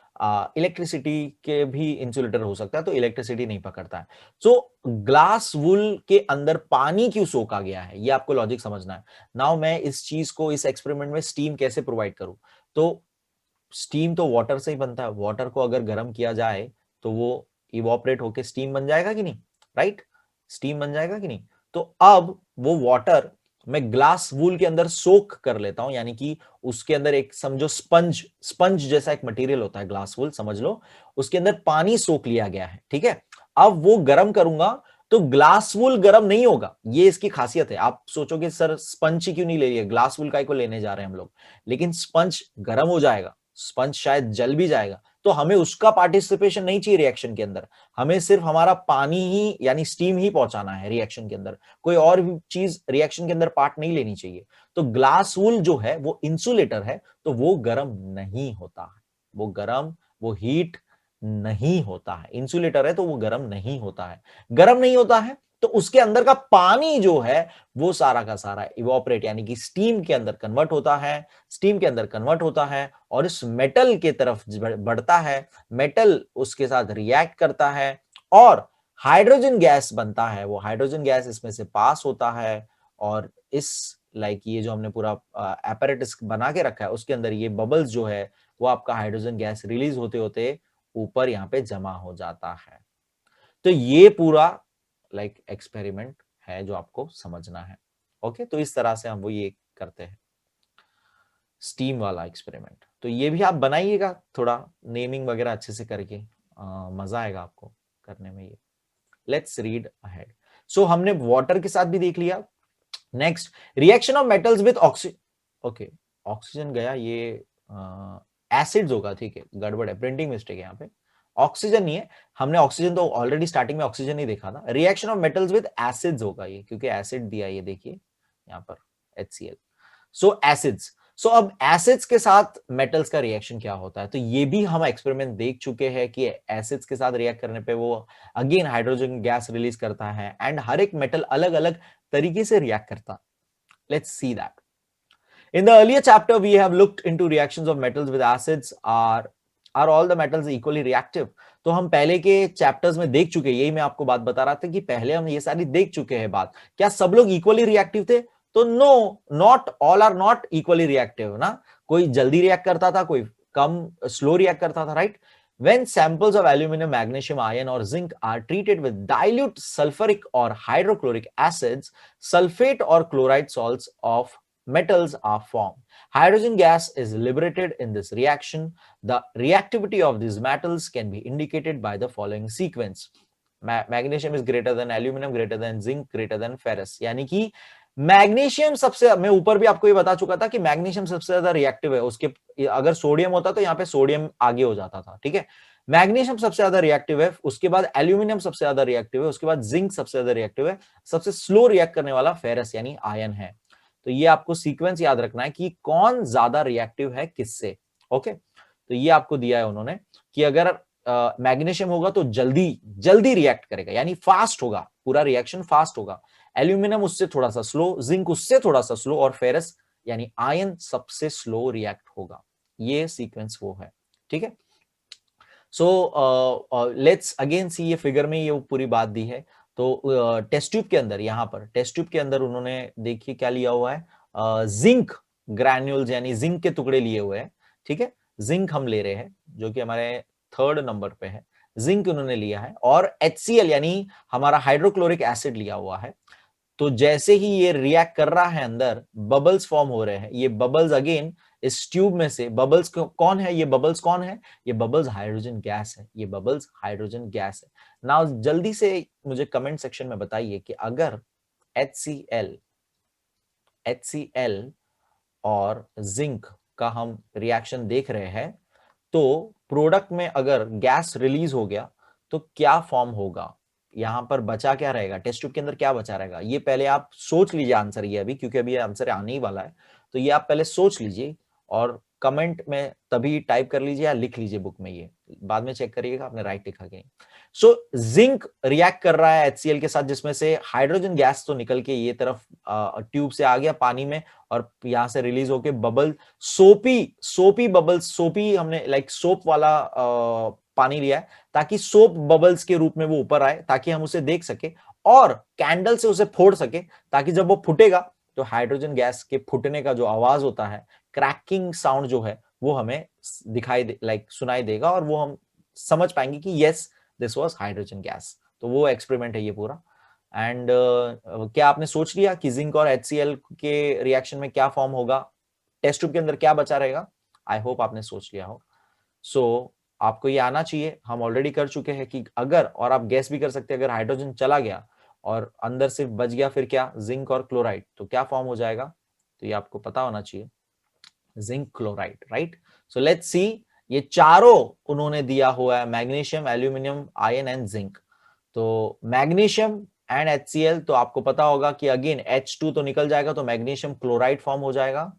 इलेक्ट्रिसिटी के भी इंसुलेटर हो सकता है, तो इलेक्ट्रिसिटी नहीं पकड़ता है। सो ग्लास वुल के अंदर पानी क्यों सोखा गया है, ये आपको लॉजिक समझना है। नाउ मैं इस चीज को, इस एक्सपेरिमेंट में स्टीम कैसे प्रोवाइड करूं? तो स्टीम तो वाटर से ही बनता है। वाटर को अगर गर्म किया जाए तो वो इवोपरेट होके स्टीम बन जाएगा कि नहीं, राइट? स्टीम बन जाएगा कि नहीं? तो अब वो वाटर मैं ग्लास वूल के अंदर सोक कर लेता हूं, यानी कि उसके अंदर एक समझो स्पंज, स्पंज जैसा एक मटेरियल होता है ग्लास वूल, समझ लो। उसके अंदर पानी सोक लिया गया है, ठीक है। अब वो गर्म करूंगा तो ग्लास वूल गर्म नहीं होगा। ये इसकी खासियत है। आप सोचोगे सर स्पंज ही क्यों नहीं ले लिया, ग्लास वूल का को लेने जा रहे हैं हम लोग, लेकिन स्पंज गर्म हो जाएगा, स्पंज शायद जल भी जाएगा, तो हमें उसका पार्टिसिपेशन नहीं चाहिए रिएक्शन के अंदर। हमें सिर्फ हमारा पानी ही यानी स्टीम ही पहुंचाना है रिएक्शन के अंदर, कोई और भी चीज रिएक्शन के अंदर पार्ट नहीं लेनी चाहिए। तो ग्लास वूल जो है वो इंसुलेटर है, तो वो गर्म नहीं होता है, वो गर्म, वो हीट नहीं होता है। इंसुलेटर है तो वो गर्म नहीं होता है। गर्म नहीं होता है तो उसके अंदर का पानी जो है वो सारा का सारा इवोपरेट यानी कि स्टीम के अंदर कन्वर्ट होता है, स्टीम के अंदर कन्वर्ट होता है और इस मेटल के तरफ बढ़ता है। मेटल उसके साथ रिएक्ट करता है और हाइड्रोजन गैस बनता है। वो हाइड्रोजन गैस इसमें से पास होता है और इस ये जो हमने पूरा एपैरेटस बना के रखा है उसके अंदर ये बबल्स जो है वो आपका हाइड्रोजन गैस रिलीज होते होते ऊपर यहाँ पे जमा हो जाता है। तो ये पूरा एक्सपेरिमेंट है जो आपको समझना है। ओके, तो इस तरह से हम वो ये करते हैं स्टीम वाला एक्सपेरिमेंट। तो ये भी आप बनाइएगा, थोड़ा नेमिंग वगैरह अच्छे से करके मजा आएगा आपको करने में ये। Let's read ahead. सो हमने वाटर के साथ भी देख लिया। Next, reaction of metals with oxygen. Okay, oxygen गया, ये एसिड्स होगा, ठीक है, गड़बड़ है, प्रिंटिंग मिस्टेक है यहाँ पे, ऑक्सीजन नहीं है। हमने ऑक्सीजन तो ऑलरेडी स्टार्टिंग में ऑक्सीजन ही देखा था। Reaction of metals with acids होगा ये, क्योंकि एसिड दिया ये देखिए यहाँ पर HCl। सो एसिड्स, सो अब एसिड्स के साथ मेटल्स का रिएक्शन क्या होता है, तो ये भी हम एक्सपेरिमेंट देख चुके हैं कि एसिड्स के साथ रिएक्ट करने पे वो अगेन हाइड्रोजन गैस रिलीज करता है एंड हर एक मेटल अलग अलग तरीके से रिएक्ट करता। Let's see that. In the earlier chapter, we have looked into reactions of metals with acids. Are all the metals equally reactive? तो हम पहले के चैप्टर्स में देख चुके हैं, यही मैं आपको बात बता रहा था कि पहले हम ये सारी देख चुके हैं बात। क्या सब लोग इक्वली रिएक्टिव थे? तो no, not all are not equally reactive ना। कोई जल्दी रिएक्ट करता था, कोई कम स्लो रिएक्ट करता था, right? When samples of aluminum, magnesium, iron or zinc are treated with dilute sulfuric or hydrochloric acids, sulfate or chloride salts of metals are formed. Hydrogen gas is liberated in this reaction. The reactivity of these metals can be indicated by the following sequence. Magnesium is greater than aluminum, greater than zinc, greater than ferrous. यानी कि magnesium सबसे, मैं ऊपर भी आपको ये बता चुका था कि मैग्नीशियम सबसे ज्यादा रिएक्टिव है। उसके अगर सोडियम होता तो यहाँ पे सोडियम आगे हो जाता था, ठीक है। मैग्नीशियम सबसे ज्यादा रिएक्टिव है, उसके बाद एल्यूमिनियम सबसे ज्यादा रिएक्टिव है, उसके बाद जिंक सबसे ज्यादा रिएक्टिव है, सबसे स्लो रिएक्ट करने वाला फेरस यानी आयन है। तो ये आपको सीक्वेंस याद रखना है कि कौन ज्यादा रिएक्टिव है किससे। ओके, तो ये आपको दिया है उन्होंने कि अगर मैग्नीशियम होगा तो जल्दी जल्दी रिएक्ट करेगा, यानी फास्ट होगा, पूरा रिएक्शन फास्ट होगा। एल्यूमिनियम उससे थोड़ा सा स्लो, जिंक उससे थोड़ा सा स्लो और फेरस यानी आयन सबसे स्लो रिएक्ट होगा। ये सीक्वेंस वो है, ठीक है। सो लेट्स अगेन सी, ये फिगर में ये पूरी बात दी है। तो टेस्ट ट्यूब के अंदर, यहाँ पर टेस्ट ट्यूब के अंदर उन्होंने देखिए क्या लिया हुआ है, जिंक ग्रैन्यूल्स यानी जिंक के टुकड़े लिए हुए हैं, ठीक है, जिंक हम ले रहे हैं जो कि हमारे 3rd नंबर पे है, जिंक उन्होंने लिया है, और HCl यानी हमारा हाइड्रोक्लोरिक एसिड लिया हुआ है। तो जैसे ही ये रिएक्ट कर रहा है अंदर बबल्स फॉर्म हो रहे हैं, ये बबल्स अगेन इस ट्यूब में से बबल्स कौन है, ये बबल्स कौन है, ये बबल्स हाइड्रोजन गैस है, ये बबल्स हाइड्रोजन गैस है। नाउ जल्दी से मुझे कमेंट सेक्शन में बताइए कि अगर HCl और जिंक का हम रिएक्शन देख रहे हैं तो प्रोडक्ट में अगर गैस रिलीज हो गया तो क्या फॉर्म होगा, यहां पर बचा क्या रहेगा, टेस्ट ट्यूब के अंदर क्या बचा रहेगा, ये पहले आप सोच लीजिए आंसर, ये अभी क्योंकि अभी ये आंसर आने ही वाला है, तो ये आप पहले सोच लीजिए और कमेंट में तभी टाइप कर लीजिए या लिख लीजिए बुक में, ये बाद में चेक करिएगा आपने राइट लिखा कि नहीं। सो जिंक रिएक्ट कर रहा है HCl के साथ, जिसमें से हाइड्रोजन गैस तो निकल के ये तरफ ट्यूब से आ गया पानी में और यहां से रिलीज होके बबल सोपी बबल्स, सोपी हमने लाइक सोप वाला पानी लिया है ताकि सोप बबल्स के रूप में वो ऊपर आए ताकि हम उसे देख सके और कैंडल से उसे फोड़ सके ताकि जब वो फूटेगा तो हाइड्रोजन गैस के फूटने का जो आवाज होता है, क्रैकिंग साउंड जो है, वो हमें दिखाई लाइक सुनाई देगा और वो हम समझ पाएंगे कि yes this was hydrogen gas. तो वो एक्सपेरिमेंट है ये पूरा। एंड क्या आपने सोच लिया कि जिंक और HCl के रिएक्शन में क्या फॉर्म होगा, टेस्ट ट्यूब के अंदर क्या बचा रहेगा? आई होप आपने सोच लिया हो। सो आपको ये आना चाहिए, हम ऑलरेडी कर चुके हैं कि अगर, और आप गैस भी कर सकते हैं, अगर हाइड्रोजन चला गया और अंदर सिर्फ बच गया फिर क्या, जिंक और क्लोराइड, तो क्या फॉर्म हो जाएगा, तो ये आपको पता होना चाहिए, zinc chloride, right. So let's see, ये चारों उन्होंने दिया हुआ है, magnesium, aluminium, ion and zinc. तो मैग्नीशियम एंड HCl, तो आपको पता होगा कि अगेन H2 तो निकल जाएगा तो मैग्नीशियम क्लोराइड फॉर्म हो जाएगा,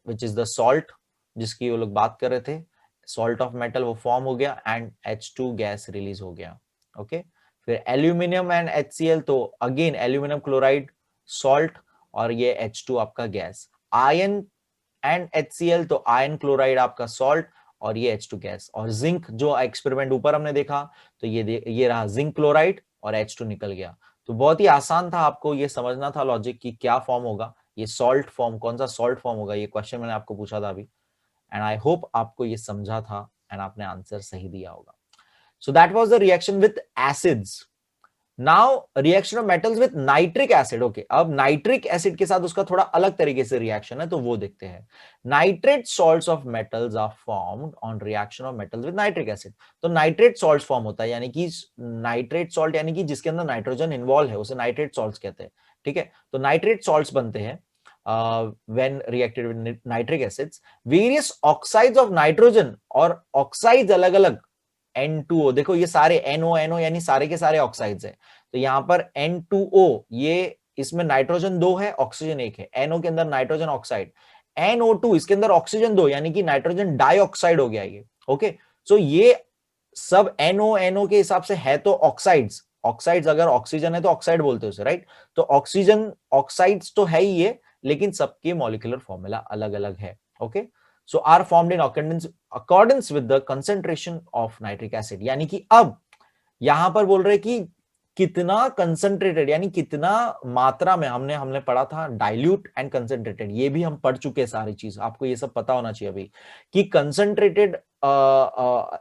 विच इज द सॉल्ट जिसकी वो लोग बात कर रहे थे, सॉल्ट ऑफ मेटल वो फॉर्म हो गया एंड H2 गैस रिलीज हो गया। ओके, फिर एल्यूमिनियम एंड HCl, तो अगेन एल्यूमिनियम क्लोराइड सॉल्ट और ये H2 आपका गैस, आयन एंड HCl, तो आयन क्लोराइड आपका सॉल्ट और ये H2 गैस, और जिंक जो एक्सपेरिमेंट ऊपर हमने देखा तो ये रहा जिंक क्लोराइड और H2 निकल गया। तो बहुत ही आसान था, आपको ये समझना था लॉजिक कि क्या फॉर्म होगा, ये सॉल्ट फॉर्म, कौन सा सॉल्ट फॉर्म होगा, ये क्वेश्चन मैंने आपको पूछा था अभी, एंड आई होप आपको ये समझा था एंड आपने आंसर सही दिया होगा। So that was the reaction with acids. Now reaction of metals with nitric acid. Okay, अब नाइट्रिक एसिड के साथ उसका थोड़ा अलग तरीके से रिएक्शन है, तो वो देखते हैं। Nitrate salts of metals are formed on reaction of metals with nitric acid. तो नाइट्रेट सॉल्ट्स फॉर्म होता है, यानी कि नाइट्रेट सॉल्ट यानी कि जिसके अंदर नाइट्रोजन इन्वॉल्व है उसे नाइट्रेट सॉल्ट्स कहते हैं, ठीक है। तो नाइट्रेट सॉल्ट्स बनते हैं when reacted with nitric acids, various oxides of nitrogen, और ऑक्साइड्स अलग अलग, N2O, देखो ये सारे NO यानी सारे के सारे ऑक्साइड्स है, तो यहां पर N2O, ये इसमें नाइट्रोजन 2 है, ऑक्सीजन 1 है, NO के अंदर नाइट्रोजन ऑक्साइड, NO2 इसके अंदर ऑक्सीजन 2 यानी कि नाइट्रोजन डाइऑक्साइड हो गया ये। ओके, सो ये सब NO के हिसाब से है तो ऑक्साइड्स, ऑक्साइड्स अगर ऑक्सीजन है तो ऑक्साइड बोलते हैं उसे, राइट। तो ऑक्सीजन ऑक्साइड्स तो है ही ये, लेकिन सबके मॉलिक्यूलर फॉर्मूला अलग अलग है। Okay, so are formed in accordance with the concentration of nitric acid, यानी कि अब यहां पर बोल रहे कि कितना कंसंट्रेटेड, यानी कितना मात्रा में, हमने पढ़ा था डाइल्यूट एंड कंसंट्रेटेड, ये भी हम पढ़ चुके हैं सारी चीज, आपको ये सब पता होना चाहिए अभी कि कंसंट्रेटेड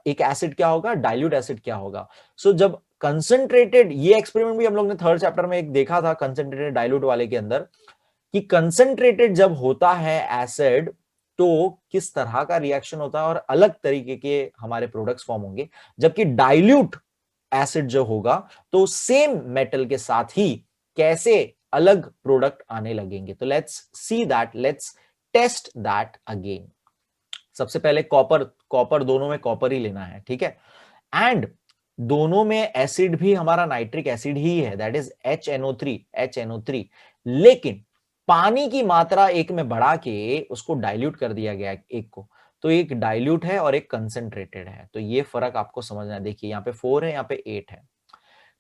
एक एसिड क्या होगा, डाइल्यूट एसिड क्या होगा। सो जब कंसंट्रेटेड, ये एक्सपेरिमेंट भी हम लोग ने 3rd चैप्टर में एक देखा था कंसंट्रेटेड डाइल्यूट वाले के अंदर, कि कंसंट्रेटेड जब होता है एसिड तो किस तरह का रिएक्शन होता है और अलग तरीके के हमारे प्रोडक्ट्स फॉर्म होंगे, जबकि डाइल्यूट एसिड जो होगा तो सेम मेटल के साथ ही कैसे अलग प्रोडक्ट आने लगेंगे। तो let's see that, let's test that again. सबसे पहले कॉपर दोनों में कॉपर ही लेना है, ठीक है, एंड दोनों में एसिड भी हमारा नाइट्रिक एसिड ही है, दैट इज HNO3, लेकिन पानी की मात्रा एक में बढ़ा के उसको डाइल्यूट कर दिया गया एक को, तो एक डाइल्यूट है और एक कंसंट्रेटेड है, तो ये फर्क आपको समझना है। देखिए यहाँ पे 4 है, यहाँ पे 8 है,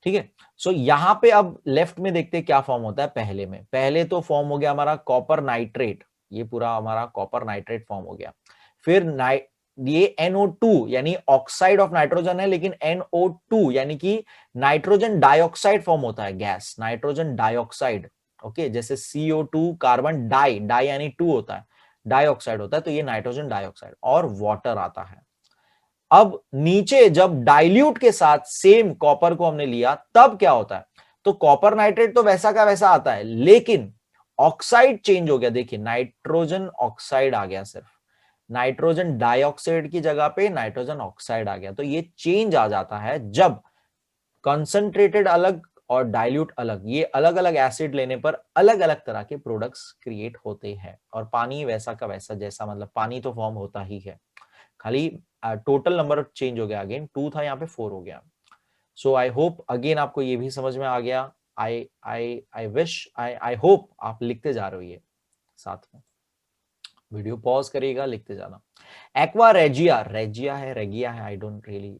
ठीक है। सो यहां पे अब लेफ्ट में देखते हैं क्या फॉर्म होता है। पहले तो फॉर्म हो गया हमारा कॉपर नाइट्रेट, ये पूरा हमारा कॉपर नाइट्रेट फॉर्म हो गया। फिर ये NO2 यानी ऑक्साइड ऑफ नाइट्रोजन है, लेकिन NO2 यानी कि नाइट्रोजन डाइऑक्साइड फॉर्म होता है, गैस नाइट्रोजन डाइऑक्साइड। ओके, जैसे CO2 कार्बन डाई यानी 2 होता है, डाइऑक्साइड होता है, तो ये नाइट्रोजन डाइऑक्साइड और वाटर आता है। अब नीचे जब डाइल्यूट के साथ सेम कॉपर को हमने लिया तब क्या होता है, तो कॉपर नाइट्रेट तो वैसा का वैसा आता है, लेकिन ऑक्साइड चेंज हो गया। देखिए नाइट्रोजन ऑक्साइड आ गया, सिर्फ नाइट्रोजन डाइऑक्साइड की जगह पे नाइट्रोजन ऑक्साइड आ गया। तो ये चेंज आ जाता है जब कंसंट्रेटेड अलग और डाइल्यूट अलग, ये अलग अलग एसिड लेने पर अलग अलग तरह के प्रोडक्ट्स क्रिएट होते हैं। और पानी वैसा का वैसा, जैसा मतलब पानी तो फॉर्म होता ही है, खाली टोटल नंबर चेंज हो गया, अगेन 2 था यहाँ पे 4 हो गया। सो आई होप अगेन आपको ये भी समझ में आ गया। आई विश, आई होप आप लिखते जा रहे हो ये साथ में, वीडियो पॉज करिएगा, लिखते जाना। एक्वा रेजिया, रेजिया है, रेगिया है, I don't really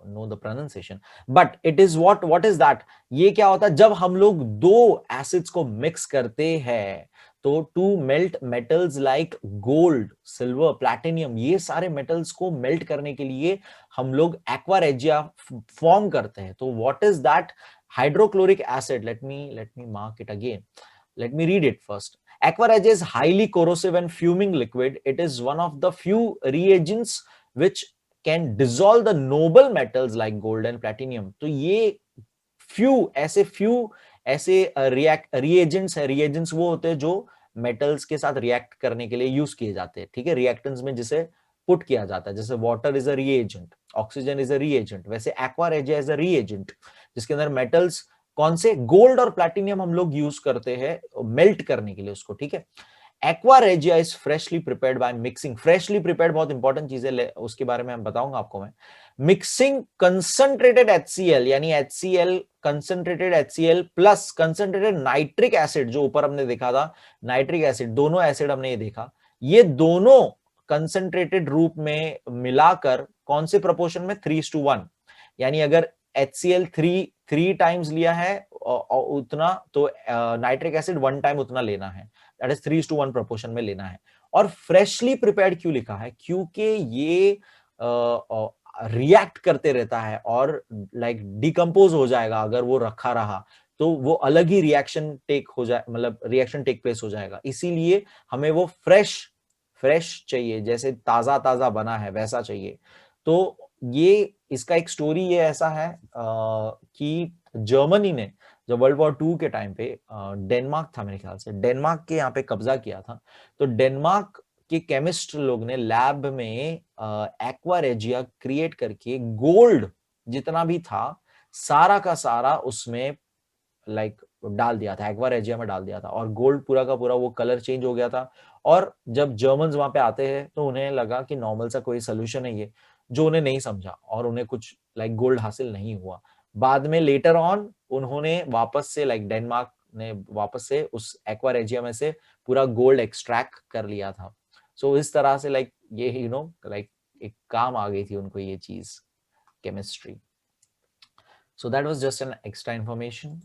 know the pronunciation, but it is what is that. ये क्या होता है, जब हम लोग दो एसिड्स को मिक्स करते हैं तो to melt metals like gold, silver, platinum, ये सारे मेटल्स को मेल्ट करने के लिए हम लोग एक्वा रेजिया फॉर्म करते हैं। तो what is that, hydrochloric acid, let me mark it again, let me read it first. Aqua regia is highly corrosive and fuming liquid. It is one of the few reagents which can dissolve the noble metals like gold and platinum. तो ये few ऐसे reagents है, reagents वो होते हैं जो metals के साथ react करने के लिए यूज किए जाते हैं, ठीक है, reactants में जिसे पुट किया जाता है, जैसे water is a reagent, oxygen is a reagent, वैसे aqua regia is a reagent जिसके अंदर मेटल्स कौन से, गोल्ड और प्लैटिनियम हम लोग यूज करते हैं मेल्ट करने के लिए उसको, ठीक है। Aqua regia is freshly prepared by mixing, freshly prepared बहुत इंपॉर्टेंट चीज है, उसके बारे में हम बताऊंगा आपको मैं। मिक्सिंग कंसंट्रेटेड HCl, यानी HCl, concentrated HCl plus concentrated nitric acid, जो ऊपर हमने देखा था नाइट्रिक एसिड, दोनों एसिड हमने ये देखा, ये दोनों कंसंट्रेटेड रूप में मिलाकर कौन से प्रोपोर्शन में, 3:1, यानी अगर HCl 3 टाइम्स लिया है उतना, तो नाइट्रिक एसिड 1 टाइम उतना लेना है, दैट इज 3:1 प्रोपोर्शन में लेना है। और फ्रेशली प्रिपेयर्ड क्यों लिखा है, क्योंकि ये रिएक्ट करते रहता है और लाइक डिकम्पोज हो जाएगा, अगर वो रखा रहा तो वो अलग ही रिएक्शन टेक हो जाए, मतलब रिएक्शन टेक प्लेस हो जाएगा, इसीलिए हमें वो फ्रेश चाहिए, जैसे ताजा ताजा बना है वैसा चाहिए। तो ये इसका एक स्टोरी ये ऐसा है कि जर्मनी ने जब वर्ल्ड वॉर 2 के टाइम पे, डेनमार्क था मेरे ख्याल से, डेनमार्क के यहाँ पे कब्जा किया था, तो डेनमार्क के केमिस्ट लोग ने लैब में एक्वा रेजिया क्रिएट करके गोल्ड जितना भी था सारा का सारा उसमें लाइक डाल दिया था, एक्वा रेजिया में डाल दिया था, और गोल्ड पूरा का पूरा वो कलर चेंज हो गया था। और जब जर्मन्स वहां पे आते हैं तो उन्हें लगा कि नॉर्मल सा कोई सोल्यूशन है ये, जो उन्हें नहीं समझा, और उन्हें कुछ लाइक गोल्ड हासिल नहीं हुआ। बाद में लेटर ऑन उन्होंने वापस से लाइक डेनमार्क ने वापस से उस एक्वा रेजिया में से पूरा गोल्ड एक्सट्रैक्ट कर लिया था। सो इस तरह से लाइक ये लाइक एक काम आ गई थी उनको ये चीज, chemistry. So that was just an extra information.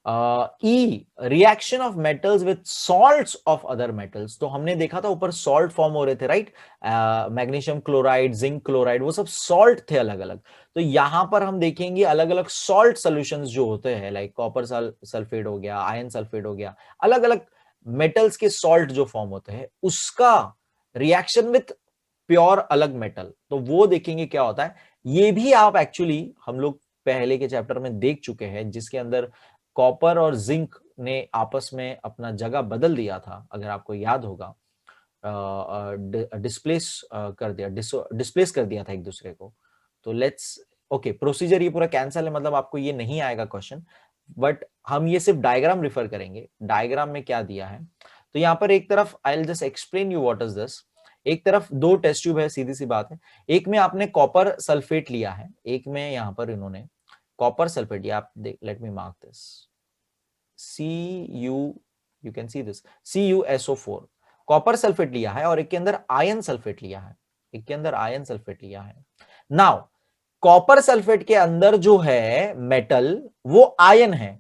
E, reaction of metals with salts of other metals, तो हमने देखा था ऊपर सॉल्ट फॉर्म हो रहे थे, right, magnesium chloride, zinc chloride, वो सब सॉल्ट थे अलग अलग। तो यहां पर हम देखेंगे अलग अलग सॉल्ट सॉल्यूशंस जो होते हैं, लाइक कॉपर सल्फेट हो गया, आयरन सल्फेट हो गया, अलग अलग मेटल्स के सॉल्ट जो फॉर्म होते हैं उसका रिएक्शन विथ प्योर अलग मेटल, तो वो देखेंगे क्या होता है। ये भी आप एक्चुअली हम लोग पहले के चैप्टर में देख चुके हैं, जिसके अंदर कॉपर और जिंक ने आपस में अपना जगह बदल दिया था, अगर आपको याद होगा, डिस्प्लेस कर दिया था एक दूसरे को। तो लेट्स ओके, प्रोसीजर ये पूरा कैंसल है, मतलब आपको ये नहीं आएगा क्वेश्चन, बट हम ये सिर्फ डायग्राम रिफर करेंगे, डायग्राम में क्या दिया है। तो यहाँ पर एक तरफ I will just explain you what is this. एक तरफ 2 टेस्ट ट्यूब है, सीधी सी बात है, एक में आपने कॉपर सल्फेट लिया है, एक में यहाँ पर इन्होंने कॉपर सल्फेट, आप let me mark this, you can see this CuSO4 copper sulphate लिया है, और एक के अंदर आयन सल्फेट लिया है, एक के अंदर आयन सल्फेट लिया है। नाउ कॉपर सल्फेट के अंदर जो है मेटल वो आयन है,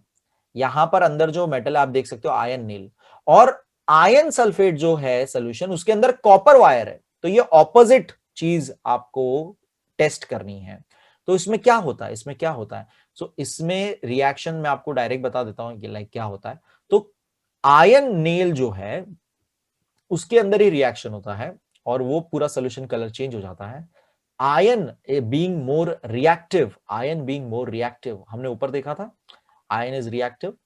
यहां पर अंदर जो मेटल आप देख सकते हो आयन नील, और आयन सल्फेट जो है सोल्यूशन उसके अंदर कॉपर वायर है। तो ये ऑपोजिट चीज आपको टेस्ट करनी है। तो इसमें क्या होता है, इसमें क्या होता है, सो इसमें रिएक्शन में आपको डायरेक्ट बता देता हूं कि लाइक क्या होता है। तो आयन नेल जो है उसके अंदर ही रिएक्शन होता है और वो पूरा सोल्यूशन कलर चेंज हो जाता है। Ion being more reactive, ion being more reactive, हमने ऊपर देखा था आयन इज रिएक्टिव,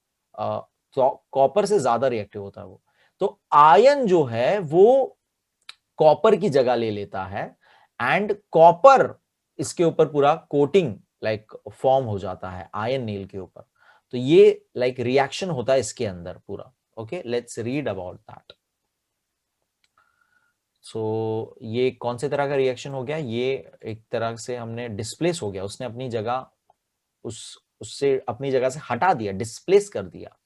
कॉपर से ज्यादा रिएक्टिव होता है वो। तो आयन जो है वो कॉपर की जगह ले लेता है एंड कॉपर इसके ऊपर पूरा कोटिंग लाइक फॉर्म हो जाता है आयन नेल के ऊपर। तो ये लाइक रिएक्शन होता है इसके अंदर पूरा। Okay, let's read about that. So ये कौन से तरह का रिएक्शन हो गया, ये एक तरह से हमने डिस्प्लेस हो गया, उसने अपनी जगह उससे अपनी जगह से हटा दिया, डिस्प्लेस कर दिया।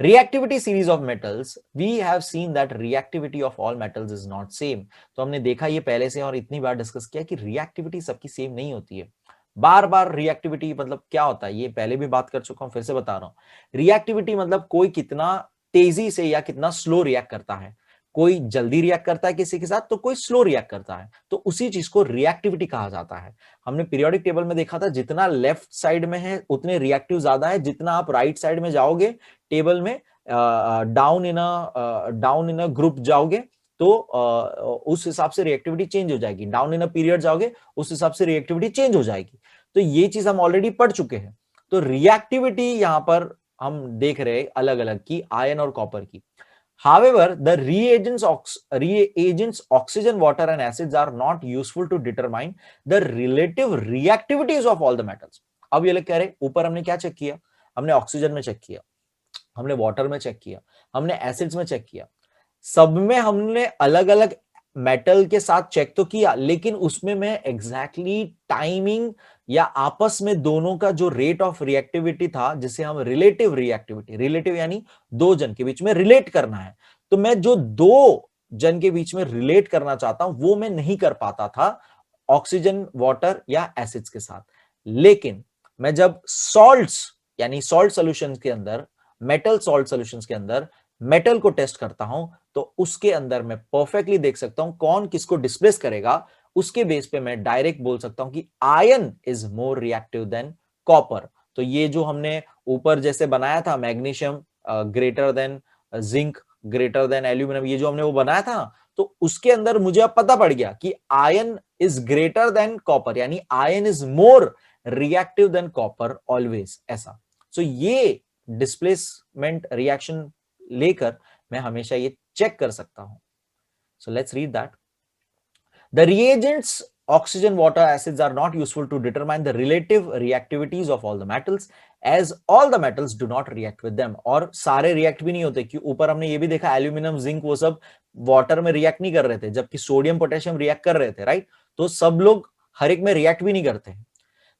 Reactivity series of metals, we have seen that reactivity of all metals is not same। तो हमने देखा ये पहले से और इतनी बार डिस्कस किया कि रिएक्टिविटी सबकी सेम नहीं होती है। बार बार रिएक्टिविटी मतलब क्या होता है ये पहले भी बात कर चुका हूं, फिर से बता रहा हूं। रिएक्टिविटी मतलब कोई कितना तेजी से या कितना स्लो रिएक्ट करता है। कोई जल्दी रिएक्ट करता है किसी के साथ तो कोई स्लो रिएक्ट करता है, तो उसी चीज को रिएक्टिविटी कहा जाता है। हमने पीरियोडिक टेबल में देखा था जितना लेफ्ट साइड में है उतने रिएक्टिव ज्यादा है, जितना आप राइट साइड में जाओगे टेबल में डाउन इन अ ग्रुप जाओगे तो उस हिसाब से रिएक्टिविटी चेंज हो जाएगी, डाउन इन अ पीरियड जाओगे उस हिसाब से रिएक्टिविटी चेंज हो जाएगी। तो ये चीज हम ऑलरेडी पढ़ चुके हैं। तो रिएक्टिविटी यहां पर हम देख रहे हैं अलग अलग की आयन और कॉपर की। However, the reagents oxygen, water and acids are not useful to determine the relative reactivities of all the metals। अब ये लोग कह रहे ऊपर हमने क्या चेक किया, हमने ऑक्सीजन में चेक किया, हमने वाटर में चेक किया, हमने एसिड्स में चेक किया, सब में हमने अलग अलग मेटल के साथ चेक तो किया, लेकिन उसमें मैं एग्जैक्टली टाइमिंग या आपस में दोनों का जो रेट ऑफ रिएक्टिविटी था जिसे हम रिलेटिव रिएक्टिविटी, रिलेटिव यानी दो जन के बीच में रिलेट करना है, तो मैं जो दो जन के बीच में रिलेट करना चाहता हूं वो मैं नहीं कर पाता था ऑक्सीजन वाटर या एसिड्स के साथ। लेकिन मैं जब सॉल्ट्स यानी सॉल्ट सॉल्यूशंस के अंदर, मेटल सॉल्ट सॉल्यूशंस के अंदर मेटल को टेस्ट करता हूं तो उसके अंदर मैं परफेक्टली देख सकता हूं कौन किसको डिस्प्लेस करेगा। उसके बेस पे मैं डायरेक्ट बोल सकता हूं कि iron is more reactive than copper. तो ये जो हमने ऊपर जैसे बनाया था magnesium greater than zinc greater than aluminium, ये जो हमने वो बनाया था तो उसके अंदर मुझे अब पता पड़ गया कि iron is greater than copper, यानी iron is more reactive than copper always, ऐसा। सो ये डिस्प्लेसमेंट रिएक्शन लेकर मैं हमेशा ये चेक कर सकता हूं। So let's read that. The reagents oxygen, water, acids are not useful to determine the relative reactivities of all the metals as all the metals do not react with them। और सारे react भी नहीं होते, कि ऊपर हमने ये भी देखा एल्यूमिनियम जिंक वो सब वाटर में रिएक्ट नहीं कर रहे थे, जबकि सोडियम पोटेशियम रिएक्ट कर रहे थे, राइट। तो सब लोग हर एक में रिएक्ट भी नहीं करते।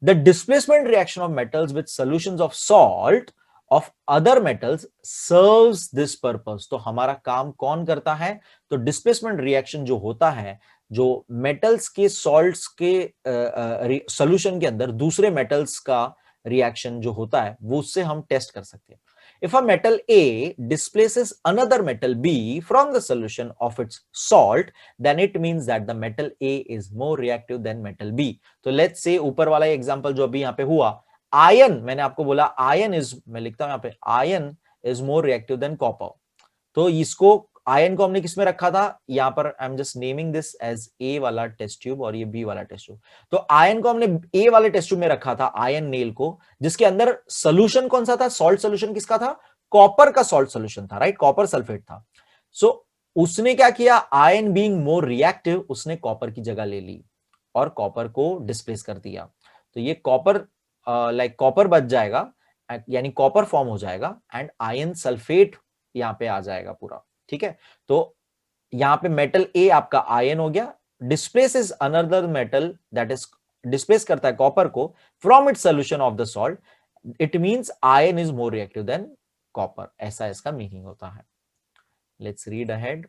The displacement reaction of metals with solutions of salt of other metals serves this purpose। तो हमारा काम कौन करता है, तो डिस्प्लेसमेंट रिएक्शन जो होता है, जो मेटल्स के सॉल्ट्स के सॉल्यूशन के अंदर दूसरे मेटल्स का रिएक्शन जो होता है वो उससे हम टेस्ट कर सकते हैं। If a metal A displaces another metal B from the solution of its salt, then it means that the metal A is more reactive than metal B। तो लेट्स से ऊपर वाला एग्जांपल जो अभी यहाँ पे हुआ, आयन, मैंने आपको बोला आयन इज, मैं लिखता हूं यहाँ पे ion is more reactive than copper. तो इसको आयन को हमने किसमें रखा था, यहां पर I am just naming this as a वाला टेस्ट ट्यूब और ये बी वाला टेस्ट ट्यूब। तो आयन को हमने ए वाले टेस्ट ट्यूब में रखा था, आयन नेल को, जिसके अंदर सोल्यूशन कौन सा था, सॉल्ट सोल्यूशन किसका था, कॉपर का सॉल्ट सोल्यूशन था, राइट, कॉपर सल्फेट था। सो उसने क्या किया, आयन बीइंग मोर रिएक्टिव, उसने कॉपर की जगह ले ली और कॉपर को डिस्प्लेस कर दिया। तो ये कॉपर लाइक कॉपर बच जाएगा, यानी कॉपर फॉर्म हो जाएगा एंड आयन सल्फेट यहां पे आ जाएगा पूरा, ठीक है। तो यहां पे मेटल ए आपका आयन हो गया, displace is another metal that is, displace करता है कॉपर को from its solution of the salt, it means ion is more reactive than copper, ऐसा इसका मीनिंग होता है। Let's read ahead.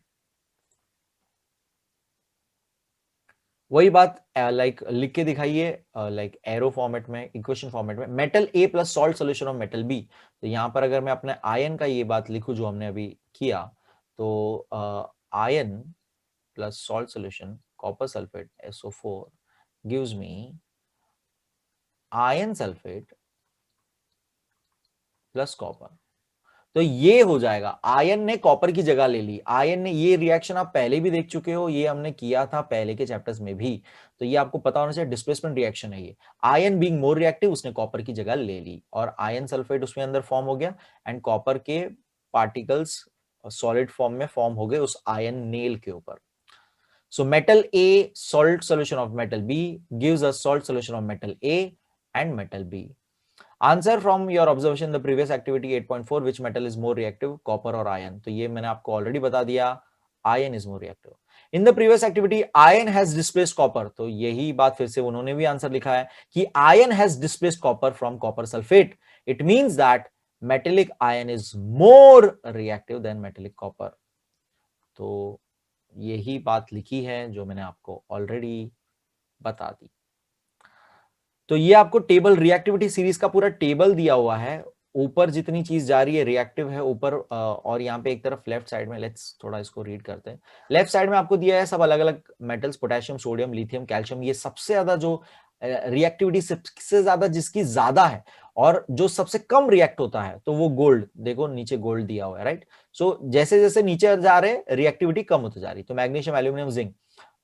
वही बात लाइक लिख के दिखाइए, लाइक एरो फॉर्मेट में, इक्वेशन फॉर्मेट में, metal A plus salt solution of metal B. तो यहां पर अगर मैं अपने आयन का ये बात लिखूं जो हमने अभी किया, तो ion plus salt solution copper sulphate SO4 gives me ion sulphate plus copper. तो ये हो जाएगा, आयन ने कॉपर की जगह ले ली, आयन ने, ये रिएक्शन आप पहले भी देख चुके हो, ये हमने किया था पहले के चैप्टर्स में भी, तो ये आपको पता होना चाहिए, डिस्प्लेसमेंट रिएक्शन है ये। आयन बीइंग मोर रिएक्टिव, उसने कॉपर की जगह ले ली और आयन सल्फेट उसमें अंदर फॉर्म हो गया एंड कॉपर के पार्टिकल्स सॉलिड फॉर्म में फॉर्म हो गए उस आयन नेल के ऊपर। So metal A salt solution of metal B gives us salt solution of metal A and metal B. Answer from your observation the previous activity 8.4 which metal is more reactive, copper or iron? तो ये मैंने आपको already बता दिया, iron is more reactive. In the previous activity iron has displaced copper, तो यही बात फिर से उन्होंने भी आंसर लिखा है कि iron has displaced copper from copper sulfate. It means that metallic iron is more reactive than metallic copper. तो यही बात लिखी है जो मैंने आपको ऑलरेडी बता दी। तो ये आपको टेबल, रिएक्टिविटी सीरीज का पूरा टेबल दिया हुआ है, ऊपर जितनी चीज जा रही है रिएक्टिव है ऊपर, और यहाँ पे एक तरफ लेफ्ट साइड में, लेट्स थोड़ा इसको रीड करते हैं। लेफ्ट साइड में आपको दिया है सब अलग अलग metals, potassium, sodium, lithium, calcium, ये सबसे ज्यादा जो रिएक्टिविटी सबसे ज्यादा जिसकी ज्यादा है और जो सबसे कम रिएक्ट होता है तो वो गोल्ड, देखो नीचे गोल्ड दिया हुआ है, राइट। सो जैसे जैसे नीचे जा रहे रिएक्टिविटी कम होती जा रही, तो magnesium, aluminium, zinc,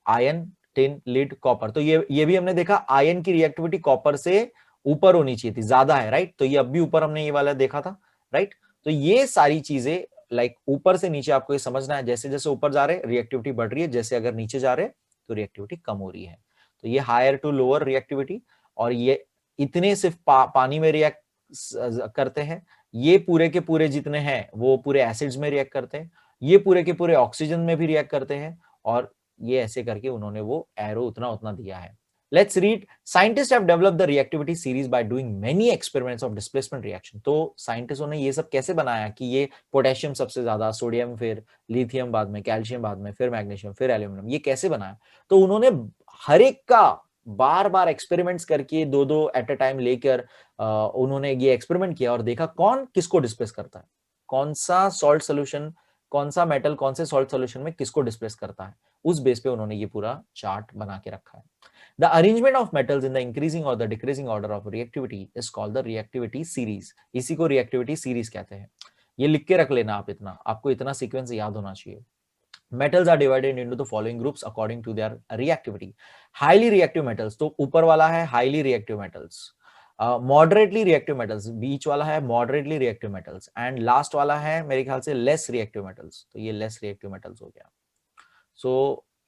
ion, tin, lead, copper, तो ये भी हमने देखा आयन की रिएक्टिविटी कॉपर से ऊपर होनी चाहिए थी, ज्यादा है, राइट। तो ये अब भी ऊपर हमने ये वाला देखा था, राइट। तो ये सारी चीजें लाइक ऊपर से नीचे आपको ये समझना है, जैसे जैसे ऊपर जा रहे रिएक्टिविटी बढ़ रही है, जैसे अगर नीचे जा रहे तो रिएक्टिविटी कम हो रही है। तो ये हायर टू लोअर रिएक्टिविटी, और ये इतने सिर्फ पानी में रिएक्ट करते हैं, ये पूरे के पूरे जितने हैं वो पूरे एसिड्स में रिएक्ट करते हैं, ये पूरे के पूरे ऑक्सीजन में भी रिएक्ट करते हैं, और ये ऐसे करके उन्होंने वो एरो उतना उतना दिया है। Let's read. Scientists have developed the reactivity series by doing many experiments of displacement reaction. तो साइंटिस्टों ने ये सब कैसे बनाया कि ये पोटेशियम सबसे ज्यादा, सोडियम, फिर लिथियम बाद में, कैल्शियम बाद में, फिर मैग्नीशियम, फिर एल्यूमिनियम, ये कैसे बनाया? तो उन्होंने हर एक का बार बार एक्सपेरिमेंट्स करके दो दो एट अ टाइम लेकर उन्होंने ये एक्सपेरिमेंट किया और देखा कौन किसको डिस्प्लेस करता है, कौन सा सॉल्ट सोल्यूशन, कौन सा मेटल कौन से सॉल्ट सोल्यूशन में किसको डिस्प्लेस करता है, उस बेस पे उन्होंने ये पूरा चार्ट बना के रखा है। The arrangement of metals in the increasing or the decreasing order of reactivity is called the reactivity series. इसी को reactivity series कहते हैं। ये लिख के रख लेना आप, इतना आपको इतना सीक्वेंस याद होना चाहिए। Metals are divided into the following groups according to their reactivity. Highly reactive metals, तो ऊपर वाला है highly reactive metals, moderately reactive metals, बीच वाला है moderately reactive metals, and last वाला है मेरे ख्याल से less reactive metals, तो ये less reactive metals हो गया। So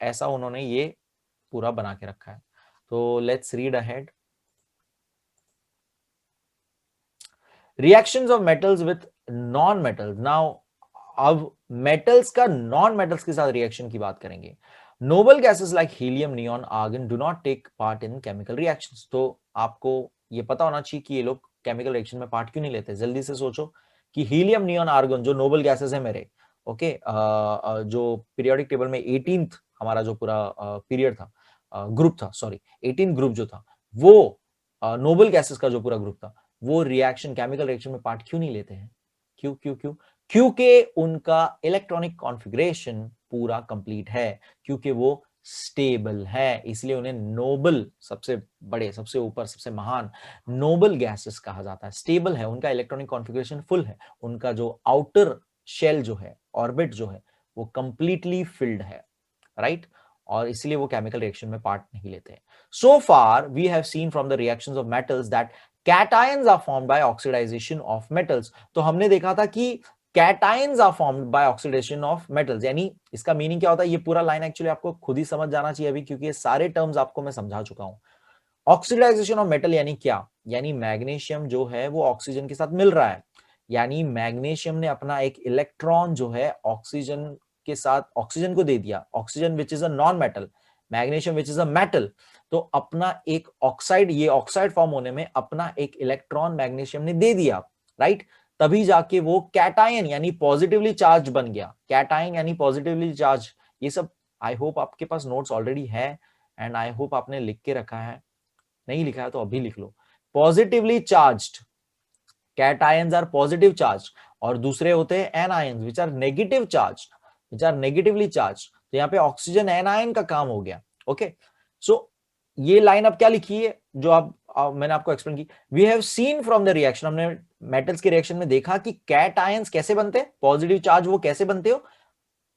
ऐसा उन्होंने ये पूरा बना के रखा है। तो let's read ahead. Reactions of metals with non-metals. Now अब metals का non-metals के साथ reaction की बात करेंगे। Noble gases like helium, neon, argon do not take part in chemical reactions. तो आपको ये पता होना चाहिए कि ये लोग chemical reaction में part क्यों नहीं लेते। जल्दी से सोचो कि हीलियम, नियॉन, आर्गन जो नोबल गैसेस है मेरे, ओके, जो पीरियोडिक टेबल में 18th हमारा जो पूरा पीरियड था, ग्रुप था, सॉरी 18 ग्रुप जो था, वो नोबल गैसेस का जो पूरा ग्रुप था, वो रिएक्शन, केमिकल रिएक्शन में पार्ट क्यों नहीं लेते हैं? क्यों क्यों क्यों? क्योंकि उनका इलेक्ट्रॉनिक कॉन्फ़िगरेशन पूरा कंप्लीट है, क्योंकि वो स्टेबल है, इसलिए उन्हें नोबल, सबसे बड़े, सबसे ऊपर, सबसे महान नोबल गैसेस कहा जाता है। स्टेबल है, उनका इलेक्ट्रॉनिक कॉन्फ़िगरेशन फुल है, उनका जो आउटर शेल जो है, ऑर्बिट जो है, वो कंप्लीटली फिल्ड है, राइट? और इसलिए वो केमिकल रिएक्शन में पार्ट नहीं लेते हैं। So far we have seen from the reactions of metals that cations are formed by oxidization of metals. तो हमने देखा था कि cations are formed by oxidation of metals, यानी इसका मीनिंग क्या होता है? ये पूरा लाइन एक्चुअली आपको खुद ही समझ जाना चाहिए अभी, क्योंकि ये सारे टर्म्स आपको मैं समझा चुका हूं। ऑक्सीडाइजेशन ऑफ मेटल यानी क्या? यानी मैग्नीशियम जो है वो ऑक्सीजन के साथ मिल रहा है, यानी मैग्नीशियम ने अपना एक इलेक्ट्रॉन जो है ऑक्सीजन के साथ, ऑक्सीजन को दे दिया, oxygen which is a non metal, magnesium which is a metal, तो अपना एक ऑक्साइड, ये ऑक्साइड फॉर्म होने में अपना एक इलेक्ट्रॉन मैग्नीशियम ने दे दिया, राइट? तभी जाके वो कैटायन यानी पॉजिटिवली चार्ज बन गया। कैटायन यानी पॉजिटिवली चार्ज, ये सब आई होप आपके पास नोट्स ऑलरेडी है एंड आई होप आपने लिख के रखा है, नहीं लिखा है तो अभी लिख लो। Positively charged cations are positive charge, और दूसरे होते हैं anions which are negative charge, which are negatively charge. तो यहाँ पे ऑक्सीजन एनायन का काम हो गया, ओके। सो ये लाइन अब क्या लिखी है जो आप मैंने आपको एक्सप्लेन की, we have seen from the reaction, हमने मेटल्स के रिएक्शन में देखा कि कैट आयंस कैसे बनते हैं, पॉजिटिव चार्ज वो कैसे बनते हो,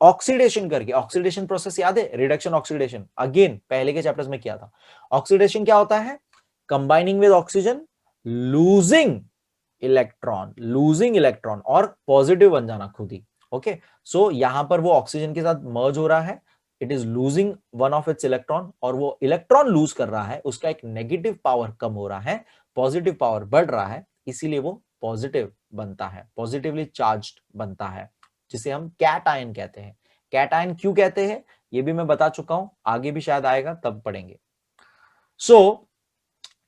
ऑक्सीडेशन करके। ऑक्सीडेशन प्रोसेस याद है, रिडक्शन ऑक्सीडेशन, अगेन पहले के चैप्टर्स में किया था। ऑक्सीडेशन क्या होता है, combining with oxygen, losing electron और पॉजिटिव बन जाना खुद ही। ओके, सो यहां पर वो ऑक्सीजन के साथ मर्ज हो रहा है, it is losing one of its electron, और वो इलेक्ट्रॉन लूज कर रहा है, उसका एक नेगेटिव पावर कम हो रहा है, पॉजिटिव पावर बढ़ रहा है, इसीलिए वो पॉजिटिव बनता है, पॉजिटिवली चार्ज्ड बनता है, जिसे हम कैटायन कहते हैं। कैटायन क्यों कहते हैं ये भी मैं बता चुका हूं, आगे भी शायद आएगा तब पढ़ेंगे। सो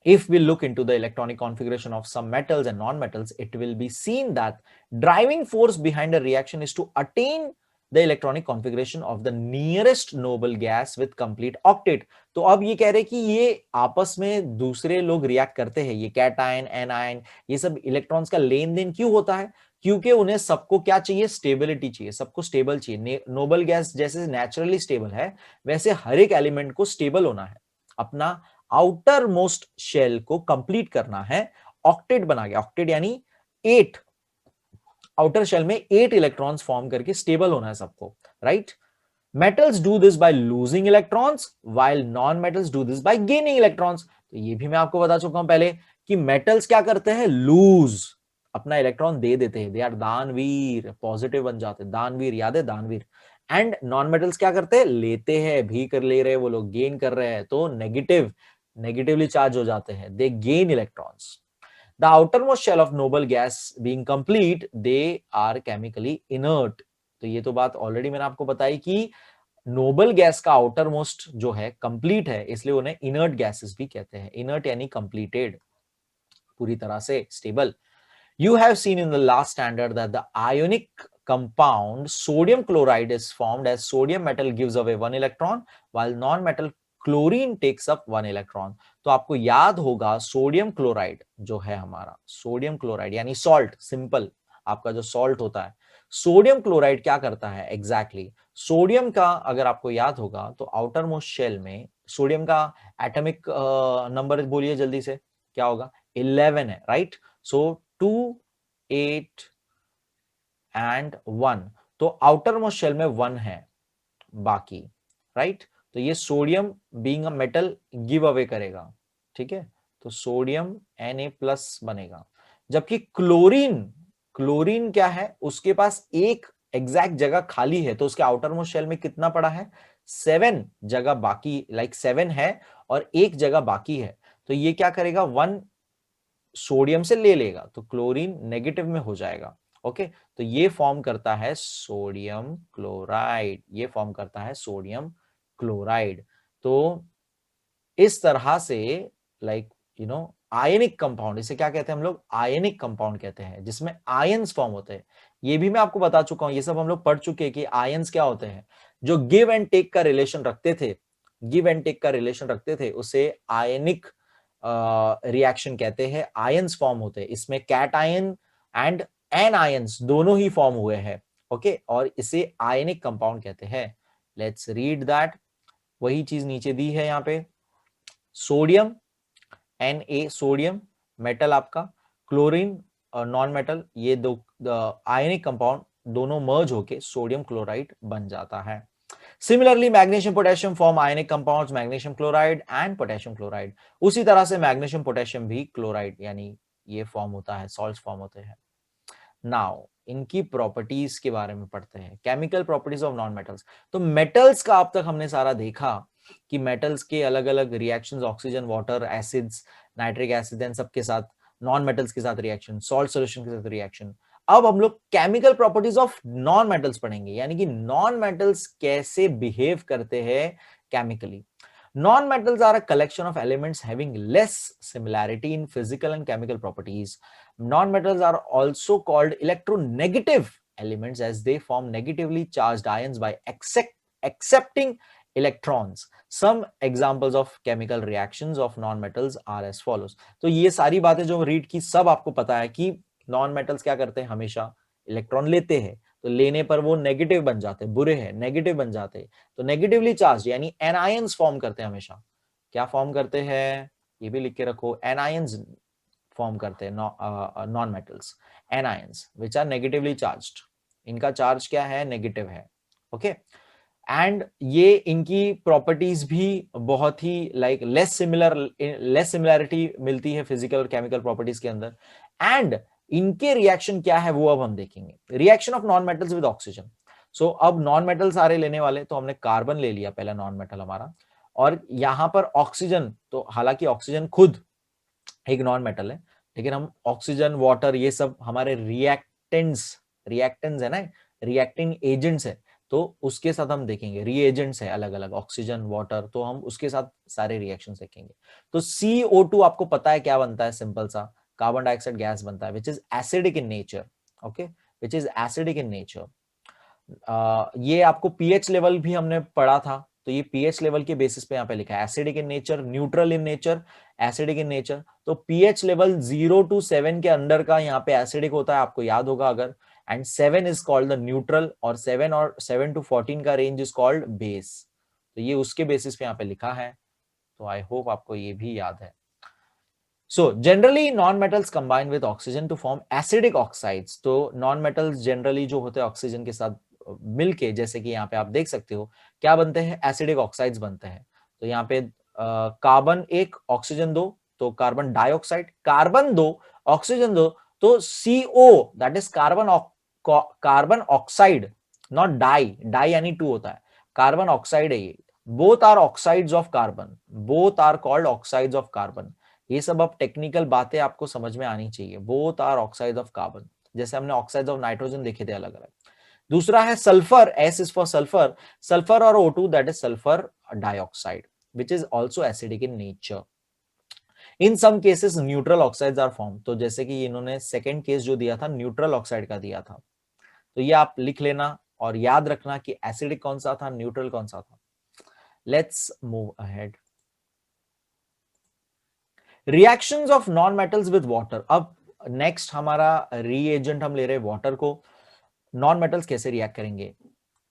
if we look into the electronic configuration of some metals and non-metals, it will be seen that driving force behind a reaction is to attain the electronic configuration of the nearest noble gas with complete octet। तो अब ये कह रहे कि ये आपस में दूसरे लोग रिएक्ट करते हैं, ये कैटायन एनायन, ये सब इलेक्ट्रॉन्स का लेन देन क्यों होता है, क्योंकि उन्हें सबको क्या चाहिए, स्टेबिलिटी चाहिए, सबको स्टेबल चाहिए। नोबल गैस जैसे नेचुरली स्टेबल है, वैसे हर एक एलिमेंट को स्टेबल होना है, अपना आउटर मोस्ट शेल को कंप्लीट करना है, ऑक्टेट बना गया, ऑक्टेट यानी 8, आउटर शेल में 8 इलेक्ट्रॉन्स फॉर्म करके स्टेबल होना है सबको, right. Metals do this by losing electrons while non metals do this by gaining electrons. तो ये भी मैं आपको बता चुका हूं पहले कि मेटल्स क्या करते हैं, लूज, अपना इलेक्ट्रॉन दे देते हैं, दे आर दानवीर, पॉजिटिव बन जाते हैं, दानवीर, याद है दानवीर। एंड नॉन मेटल्स क्या करते हैं, लेते हैं, भी कर ले रहे हैं वो लोग, गेन कर रहे हैं, तो नेगेटिवली चार्ज हो जाते हैं, दे gain electrons. The outermost shell of noble gas being complete, they are chemically inert। तो ये तो बात ऑलरेडी मैंने आपको बताई कि नोबल गैस का आउटर मोस्ट जो है कंप्लीट है, इसलिए उन्हें इनर्ट गैसेस भी कहते हैं। इनर्ट यानी कंप्लीटेड, पूरी तरह से stable. You have seen in the last standard that the ionic compound sodium chloride is formed as sodium metal gives away 1 electron while non-metal chlorine takes up 1 electron. तो आपको याद होगा सोडियम क्लोराइड जो है हमारा, सोडियम क्लोराइड यानी salt, simple आपका जो सॉल्ट होता है, सोडियम क्लोराइड क्या करता है एग्जैक्टली सोडियम का अगर आपको याद होगा तो आउटर मोस्ट शेल में सोडियम का एटॉमिक नंबर बोलिए जल्दी से, क्या होगा, 11 है, राइट। सो 2, 8 एंड 1, तो आउटर मोस्ट शेल में 1 है बाकी, राइट। तो ये sodium being a metal give away करेगा, ठीक है, तो सोडियम Na+ बनेगा। जबकि क्लोरीन क्या है, उसके पास एक एग्जैक्ट जगह खाली है, तो उसके आउटर मोस्ट शेल में कितना पड़ा है, 7 जगह बाकी, लाइक 7 है और एक जगह बाकी है, तो ये क्या करेगा, 1 सोडियम से ले लेगा, तो क्लोरीन नेगेटिव में हो जाएगा। ओके, तो ये फॉर्म करता है सोडियम क्लोराइड, ये फॉर्म करता है सोडियम क्लोराइड। तो इस तरह से लाइक आयनिक कंपाउंड, इसे क्या कहते हैं हम लोग, आयनिक कंपाउंड कहते हैं, जिसमें आयंस फॉर्म होते हैं। ये भी मैं आपको बता चुका हूं, ये सब हम लोग पढ़ चुके हैं कि आयंस क्या होते हैं, जो गिव एंड टेक का रिलेशन रखते थे, गिव एंड टेक का रिलेशन रखते थे, उसे आयनिक रिएक्शन कहते हैं, आयंस फॉर्म होते हैं, इसमें cation and anions दोनों ही फॉर्म हुए हैं। ओके, और इसे आयनिक कंपाउंड कहते हैं। लेट्स रीड दैट, वही चीज नीचे दी है यहाँ पे, सोडियम Na सोडियम मेटल आपका, क्लोरीन और नॉन मेटल, ये दो आयनिक कंपाउंड दोनों मर्ज होके सोडियम क्लोराइड बन जाता है। Similarly magnesium potassium form ionic compounds, magnesium chloride and potassium chloride. उसी तरह से मैग्नीशियम पोटेशियम भी क्लोराइड यानी ये फॉर्म होता है, सॉल्ट्स फॉर्म होते हैं। नाउ इनकी प्रॉपर्टीज के बारे में पढ़ते हैं, chemical properties of non metals. तो मेटल्स का अब तक हमने सारा देखा कि मेटल्स के अलग अलग reactions, oxygen, water, acids, nitric acid and सबके साथ, नॉन मेटल्स के साथ रिएक्शन, सॉल्ट सॉल्यूशन के साथ रिएक्शन। अब हम लोग chemical properties of non metals पढ़ेंगे, यानी कि नॉन मेटल्स कैसे बिहेव करते हैं chemically. Non-metals are a collection of elements having less similarity in physical and chemical properties. Non-metals are also called electronegative elements as they form negatively charged ions by accepting electrons. Some examples of chemical reactions of non-metals are as follows. तो ये सारी बातें जो read की सब आपको पता है कि non-metals क्या करते हैं, हमेशा इलेक्ट्रॉन लेते हैं, तो लेने पर वो नेगेटिव बन जाते हैं, बुरे हैं, नेगेटिव बन जाते हैं, तो नेगेटिवली चार्ज यानी एनायंस फॉर्म करते हैं, हमेशा क्या फॉर्म करते हैं, ये भी लिख के रखो, एनायंस फॉर्म करते हैं non metals, anions which are negatively charged, इनका चार्ज क्या है, नेगेटिव है, ओके। एंड ये इनकी प्रॉपर्टीज भी बहुत ही लाइक लेस सिमिलैरिटी मिलती है फिजिकल और केमिकल प्रॉपर्टीज के अंदर। एंड इनके रिएक्शन क्या है वो अब हम देखेंगे, reaction of non metals with oxygen. So अब नॉन मेटल सारे लेने वाले, तो हमने कार्बन ले लिया पहला नॉन मेटल हमारा, और यहां पर ऑक्सीजन, तो हालांकि ऑक्सीजन खुद एक नॉन मेटल है, लेकिन हम ऑक्सीजन, वाटर, ये सब हमारे रिएक्टेंट्स है ना, रिएक्टिंग एजेंट्स है, तो उसके साथ हम देखेंगे, रीएजेंट्स है अलग अलग, ऑक्सीजन, वाटर, तो हम उसके साथ सारे रिएक्शंस देखेंगे। तो CO2 आपको पता है क्या बनता है, सिंपल सा कार्बन डाइऑक्साइड गैस बनता है, which is acidic in nature, okay, which is acidic in nature. ये आपको पीएच लेवल भी हमने पढ़ा था, तो ये पीएच लेवल के बेसिस पे यहाँ पे लिखा है, acidic in nature, neutral in nature, acidic in nature. तो पीएच लेवल 0 to 7 के अंडर का यहाँ पे एसिडिक होता है, आपको याद होगा अगर, and 7 is called the neutral, और 7 to 14 का रेंज इज कॉल्ड बेस। तो ये उसके बेसिस पे यहाँ पे लिखा है, तो आई होप आपको ये भी याद है। So generally non-metals combine with oxygen to form acidic oxides. तो non-metals generally जो होते हैं ऑक्सीजन के साथ मिलके, जैसे कि यहाँ पे आप देख सकते हो क्या बनते हैं, एसिडिक ऑक्साइड्स बनते हैं। तो यहाँ पे कार्बन 1 ऑक्सीजन 2, तो कार्बन डाइऑक्साइड, कार्बन 2 ऑक्सीजन 2, तो CO that is carbon oxide, not di, di यानी 2 होता है, कार्बन ऑक्साइड है ये, both are oxides of carbon, both are called oxides of carbon. ये सब अब टेक्निकल बातें आपको समझ में आनी चाहिए, both are oxide of carbon, जैसे हमने ऑक्साइड ऑफ नाइट्रोजन देखे थे अलग अलग। दूसरा है sulphur, S is for sulphur, sulphur और O2 that is sulphur dioxide, which is also acidic in nature. In some cases neutral oxides are form, तो जैसे कि इन्होंने सेकेंड केस जो दिया था न्यूट्रल ऑक्साइड का दिया था, तो ये आप लिख लेना और याद रखना कि एसिडिक कौन सा था, न्यूट्रल कौन सा था। Let's move ahead. Reactions of non metals with water. अब नेक्स्ट हमारा रीएजेंट हम ले रहे हैं वाटर को, नॉन मेटल्स कैसे रिएक्ट करेंगे,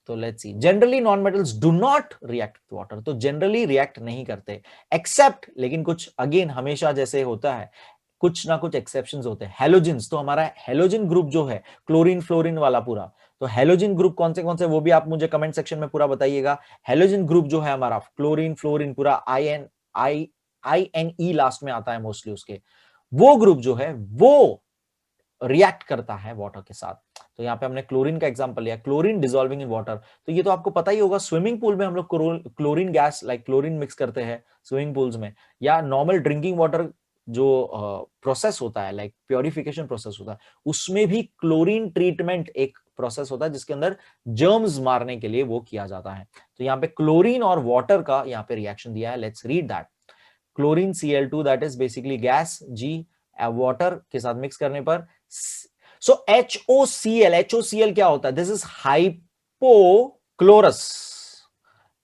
तो let's C. Generally non metals do not react with water, तो जनरली रिएक्ट नहीं करते, एक्सेप्ट, लेकिन कुछ अगेन हमेशा जैसे होता है कुछ ना कुछ एक्सेप्शंस होते हैं। हेलोजेंस, तो हमारा हेलोजन ग्रुप जो है क्लोरीन फ्लोरीन वाला पूरा, तो हेलोजन ग्रुप कौन से वो भी आप मुझे कमेंट सेक्शन में पूरा बताइएगा। हेलोजन ग्रुप जो है हमारा क्लोरीन फ्लोरीन पूरा, INE लास्ट में आता है मोस्टली उसके, वो ग्रुप जो है वो रिएक्ट करता है वाटर के साथ। तो यहाँ पे हमने क्लोरीन का एग्जांपल लिया, क्लोरीन डिसॉल्विंग इन वाटर, तो ये तो आपको पता ही होगा, स्विमिंग पूल में हम लोग chlorine gas like chlorine mix करते हैं स्विमिंग पूल्स में, या नॉर्मल ड्रिंकिंग वाटर जो प्रोसेस होता है लाइक प्योरिफिकेशन प्रोसेस होता है, उसमें भी क्लोरीन ट्रीटमेंट एक प्रोसेस होता है जिसके अंदर जर्म्स मारने के लिए वो किया जाता है। तो यहाँ पे क्लोरीन और वाटर का यहाँ पे रिएक्शन दिया है, let's read that. Chlorine Cl2 that is basically gas, G water के साथ मिक्स करने पर, सो HOCl क्या होता है, दिस इज हाइपोक्लोरस,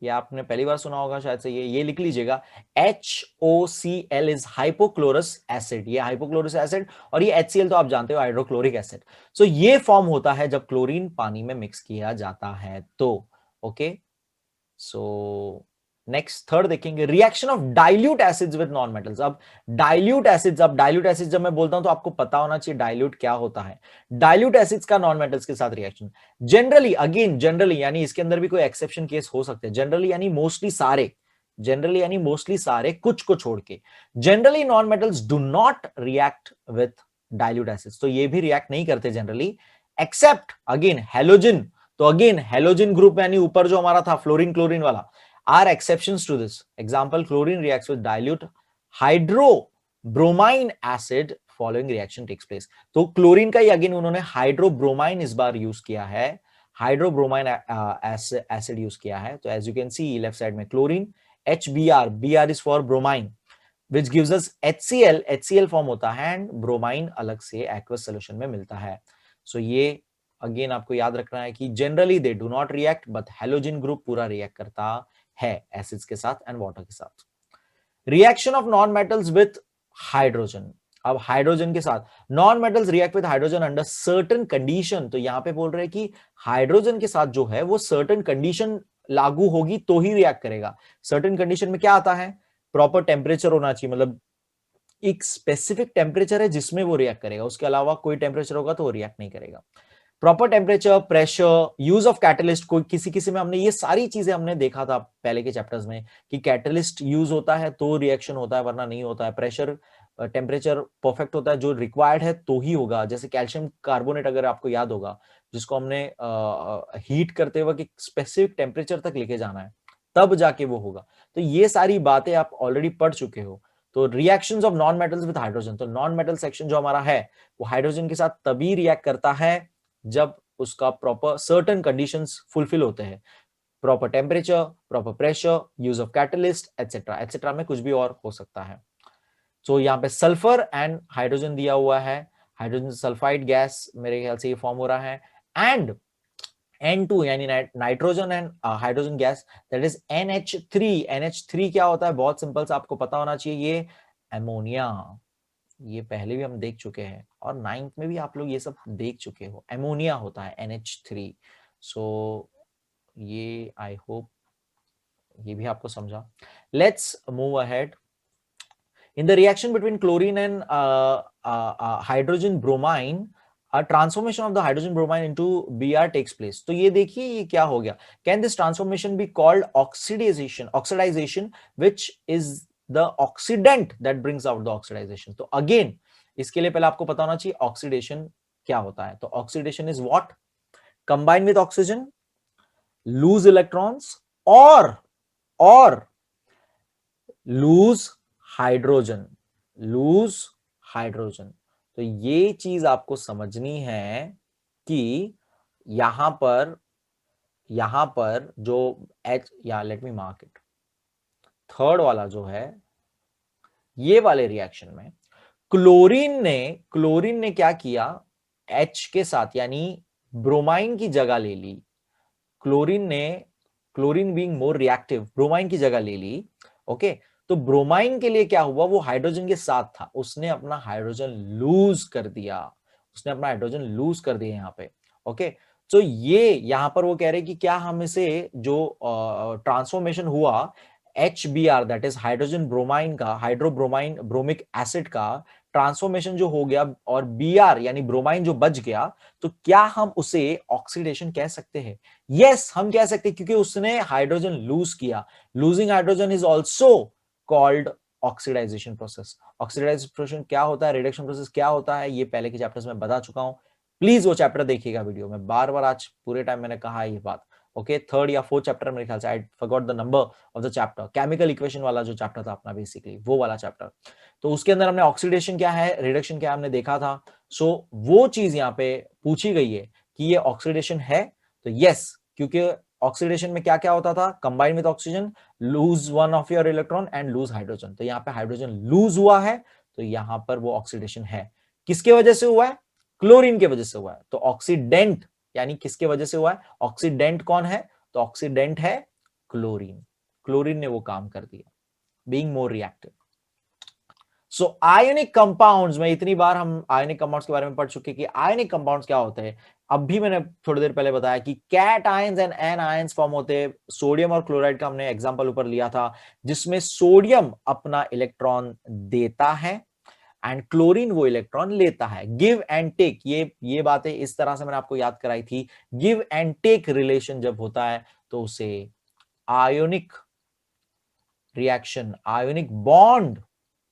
ये आपने पहली बार सुना होगा शायद से, ये लिख लीजिएगा, HOCl इज हाइपोक्लोरस एसिड, ये हाइपोक्लोरस एसिड, और ये HCl तो आप जानते हो हाइड्रोक्लोरिक एसिड। सो ये फॉर्म होता है जब क्लोरीन पानी में मिक्स किया जाता है, तो ओके। सो नेक्स्ट थर्ड देखेंगे, reaction of dilute acids with non metals. अब डाइल्यूट एसिड्स जब मैं बोलता हूं तो आपको पता होना चाहिए डाइल्यूट क्या होता है। डाइल्यूट एसिड्स का नॉन मेटल्स के साथ रिएक्शन जनरली, अगेन जनरली यानी इसके अंदर भी कोई एक्सेप्शन केस हो सकते हैं, जनरली यानी मोस्टली सारे, कुछ को छोड़ के, generally non metals do not react with dilute acids, तो ये भी रिएक्ट नहीं करते जनरली, एक्सेप्ट अगेन हेलोजन, तो अगेन हेलोजन ग्रुप यानी ऊपर जो हमारा था फ्लोरीन क्लोरीन वाला, are exceptions to this. Example, chlorine reacts with dilute hydrobromine acid following reaction takes place. तो क्लोरीन का ही अगेन उन्होंने हाइड्रोब्रोमाइन इस बार यूज किया है, हाइड्रोब्रोमाइन एसिड यूज किया है। तो as you can see left side में chlorine BR is for bromine, which gives us HCl form होता है एंड ब्रोमाइन अलग से एक्वस सोल्यूशन में मिलता है। सो ये अगेन आपको याद रखना है कि generally they do not react, but halogen group पूरा रिएक्ट करता है एसिड्स के साथ एंड वाटर के साथ। Reaction of non metals with hydrogen, अब हाइड्रोजन के साथ non metals react with hydrogen under certain condition, तो यहां पे बोल रहे हैं कि हाइड्रोजन के साथ जो है वो सर्टेन कंडीशन लागू होगी तो ही रिएक्ट करेगा। सर्टेन कंडीशन में क्या आता है, प्रॉपर टेम्परेचर होना चाहिए, मतलब एक स्पेसिफिक टेम्परेचर है जिसमें वो रिएक्ट करेगा, उसके अलावा कोई टेम्परेचर होगा तो वो रिएक्ट नहीं करेगा। Proper temperature, pressure, use of catalyst, कोई किसी किसी में हमने ये सारी चीजें हमने देखा था पहले के चैप्टर्स में कि कैटलिस्ट यूज होता है तो रिएक्शन होता है वरना नहीं होता है। प्रेशर, टेम्परेचर परफेक्ट होता है, जो रिक्वायर्ड है तो ही होगा। जैसे कैल्शियम कार्बोनेट अगर आपको याद होगा, जिसको हमने हीट करते वक्त एक स्पेसिफिक टेम्परेचर तक लेके जाना है तब जाके वो होगा। तो ये सारी बातें आप ऑलरेडी पढ़ चुके हो। तो reactions of non metals with hydrogen, तो नॉन मेटल सेक्शन जो हमारा है वो हाइड्रोजन के साथ तभी रिएक्ट करता है जब उसका प्रॉपर सर्टेन कंडीशंस फुलफिल होते हैं, proper temperature, proper pressure, use of catalyst etcetera etcetera, में कुछ भी और हो सकता है। तो यहाँ पे सल्फर एंड हाइड्रोजन दिया हुआ है, हाइड्रोजन सल्फाइड गैस मेरे ख्याल से ये फॉर्म हो रहा है, एंड N2 यानी nitrogen and hydrogen gas, that is NH3। NH3 क्या होता है, बहुत सिंपल सा आपको पता होना चाहिए, ये एमोनिया। ये पहले भी हम देख चुके हैं और 9th में भी आप लोग ये सब देख चुके हो, एमोनिया होता है NH3। सो ये आई होप ये भी आपको समझा। Let's move ahead. In the reaction between chlorine and hydrogen bromine, a transformation of the hydrogen bromine into Br takes place. तो ये देखिए ये क्या हो गया. Can this transformation be called oxidization, which is the oxidant that brings out the oxidization. तो again इसके लिए पहले आपको पता होना चाहिए oxidation क्या होता है. तो oxidation is what? Combine with oxygen, lose electrons, or lose hydrogen, lose hydrogen. तो ये चीज आपको समझनी है कि यहां पर जो H, या let me mark it, third वाला जो है ये वाले रिएक्शन में क्लोरीन ने क्या किया, H के साथ यानी ब्रोमाइन की जगह ले ली। Chlorine being more reactive bromine की जगह ले ली। ओके, तो ब्रोमाइन के लिए क्या हुआ, वो हाइड्रोजन के साथ था, उसने अपना हाइड्रोजन लूज कर दिया, यहाँ पे। ओके, तो ये यहां पर वो कह रहे कि क्या हम इसे जो ट्रांसफॉर्मेशन हुआ HBr, that is hydrogen bromine का, हाइड्रोब्रोमाइन ब्रोमिक एसिड का ट्रांसफॉर्मेशन जो हो गया और Br यानी ब्रोमाइन जो बच गया, तो क्या हम उसे ऑक्सीडेशन कह सकते हैं? यस, हम कह सकते हैं, क्योंकि उसने हाइड्रोजन लूज किया। Losing hydrogen is also called oxidisation process. Oxidisation process क्या होता है, रिडक्शन प्रोसेस क्या होता है, ये पहले के चैप्टर्स में बता चुका हूं। प्लीज वो चैप्टर देखिएगा वीडियो में, बार बार आज पूरे टाइम मैंने कहा ये बात। ओके, थर्ड या फोर्थ चैप्टर मेरे ख्याल से, I forgot the number of the chapter, chemical equation वाला जो चैप्टर था अपना, बेसिकली वो वाला चैप्टर। तो उसके अंदर हमने ऑक्सीडेशन क्या है, रिडक्शन क्या है, हमने देखा था। सो वो चीज यहाँ पे पूछी गई है कि ये ऑक्सीडेशन है, तो यस, क्योंकि ऑक्सीडेशन में क्या क्या होता था, combine with oxygen, lose one of your electron and lose hydrogen. तो यहाँ पे हाइड्रोजन लूज हुआ है, तो यहां पर वो ऑक्सीडेशन है। किसके वजह से हुआ है? क्लोरीन के वजह से हुआ है। तो ऑक्सीडेंट यानी किसके वजह से हुआ है, ऑक्सीडेंट कौन है, तो ऑक्सीडेंट है क्लोरीन। क्लोरीन ने वो काम कर दिया, बीइंग मोर रिएक्टिव। सो आयोनिक कंपाउंड्स में इतनी बार हम आयोनिक कंपाउंड्स के बारे में पढ़ चुके कि आयोनिक कंपाउंड्स क्या होते हैं। अब भी मैंने थोड़ी देर पहले बताया कि cation and anions form होते हैं। सोडियम और क्लोराइड का हमने एग्जांपल ऊपर लिया था, जिसमें सोडियम अपना इलेक्ट्रॉन देता है एंड क्लोरीन वो इलेक्ट्रॉन लेता है। गिव एंड टेक, ये बातें इस तरह से मैंने आपको याद कराई थी। गिव एंड टेक रिलेशन जब होता है तो उसे ionic reaction, ionic bond,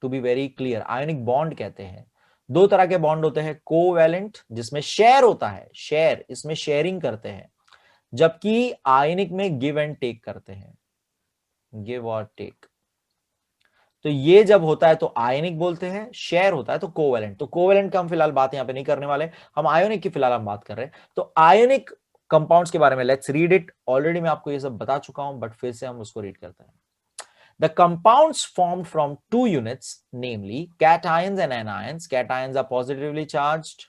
to be very clear, ionic bond कहते हैं। दो तरह के बॉन्ड होते हैं, कोवैलेंट जिसमें शेयर होता है, शेयर, इसमें शेयरिंग करते हैं, जबकि आयनिक में गिव एंड टेक करते हैं, गिव और टेक। तो ये जब होता है तो आयनिक बोलते हैं, शेयर होता है तो कोवैलेंट। तो कोवैलेंट का हम फिलहाल बात यहां पे नहीं करने वाले, हम आयोनिक की फिलहाल हम बात कर रहे हैं। तो आयोनिक कंपाउंड्स के बारे में लेट्स रीड इट। ऑलरेडी मैं आपको ये सब बता चुका हूं, बट फिर से हम उसको रीड करते हैं। The compounds formed from two units, namely cations and anions. Cations are positively charged,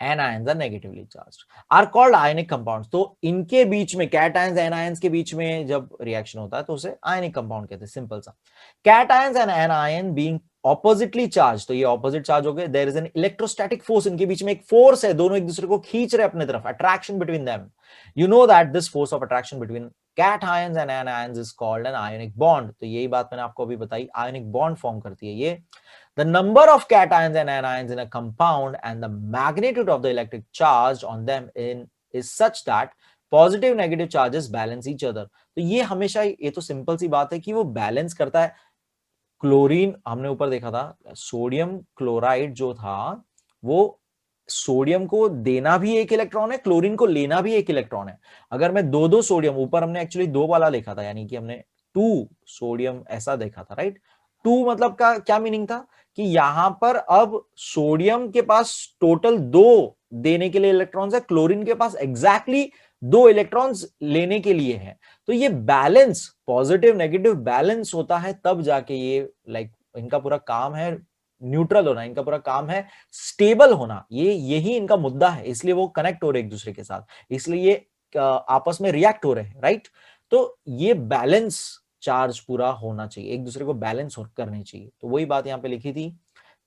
anions are negatively charged, are called ionic compounds. तो इनके बीच में, cations and anions के बीच में जब रिएक्शन होता है तो उसे ionic compound कहते हैं, सिंपल सा। Cations and anion being oppositely charge, तो ये ऑपोजिट चार्ज हो गए, there is an electrostatic force, इनके बीच में एक फोर्स है, दोनों एक दूसरे को खींच रहे अपने तरफ, attraction between them. You know that this force of attraction between cation and anions is called an ionic bond. तो यही बात मैंने आपको अभी बताई, आयोनिक बॉन्ड फॉर्म करती है ये। The number of cations and anions in a compound and the magnitude of the electric charge on them is such that positive negative charges balance each other। तो ये हमेशा, ये तो सिंपल सी बात है कि वो बैलेंस करता है। क्लोरीन हमने ऊपर देखा था, सोडियम क्लोराइड जो था वो सोडियम को देना भी एक इलेक्ट्रॉन है, क्लोरीन को लेना भी एक इलेक्ट्रॉन है। अगर मैं दो दो सोडियम, ऊपर हमने एक्चुअली दो वाला लिखा था, यानी कि हमने 2 सोडियम ऐसा देखा था, राइट। 2 मतलब का क्या मीनिंग था कि यहां पर अब सोडियम के पास टोटल 2 देने के लिए इलेक्ट्रॉन्स है, क्लोरीन के पास एग्जैक्टली 2 इलेक्ट्रॉन्स लेने के लिए है। तो ये बैलेंस, पॉजिटिव नेगेटिव बैलेंस होता है तब जाके ये इनका पूरा काम है न्यूट्रल होना, इनका पूरा काम है स्टेबल होना, ये यही इनका मुद्दा है, इसलिए वो कनेक्ट हो रहे एक दूसरे के साथ, इसलिए ये आपस में रिएक्ट हो रहे हैं, राइट। तो ये बैलेंस चार्ज पूरा होना चाहिए, एक दूसरे को बैलेंस करनी चाहिए। तो वही बात यहां पे लिखी थी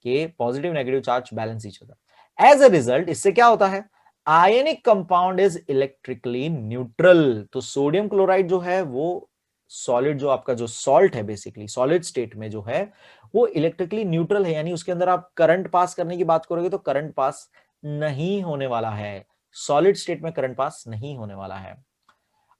कि positive negative charge balance each other. As a result इससे क्या होता है, ionic compound is electrically neutral. तो सोडियम क्लोराइड जो है वो सॉलिड, जो आपका जो सॉल्ट है बेसिकली सॉलिड स्टेट में जो है वो इलेक्ट्रिकली न्यूट्रल है, यानी उसके अंदर आप करंट पास करने की बात करोगे तो करंट पास नहीं होने वाला है, सॉलिड स्टेट में करंट पास नहीं होने वाला है।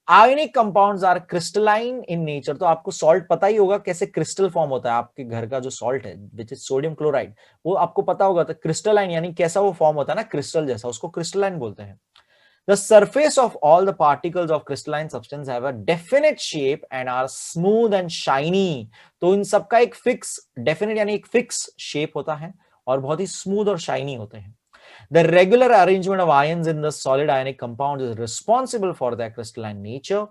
Ionic compounds are crystalline in nature. तो आपको सॉल्ट पता ही होगा कैसे क्रिस्टल फॉर्म होता है, आपके घर का जो सॉल्ट है विच इज सोडियम क्लोराइड, वो आपको पता होगा। तो क्रिस्टलाइन यानी कैसा वो फॉर्म होता है ना, क्रिस्टल जैसा, उसको क्रिस्टलाइन बोलते हैं। The surface of all the particles of crystalline substance have a definite shape and are smooth and shiny। तो इन सबका एक फिक्स, डेफिनेट यानी एक फिक्स शेप होता है और बहुत ही स्मूथ और शाइनी होते हैं। The regular arrangement of ions in the solid ionic compounds is responsible for their crystalline nature.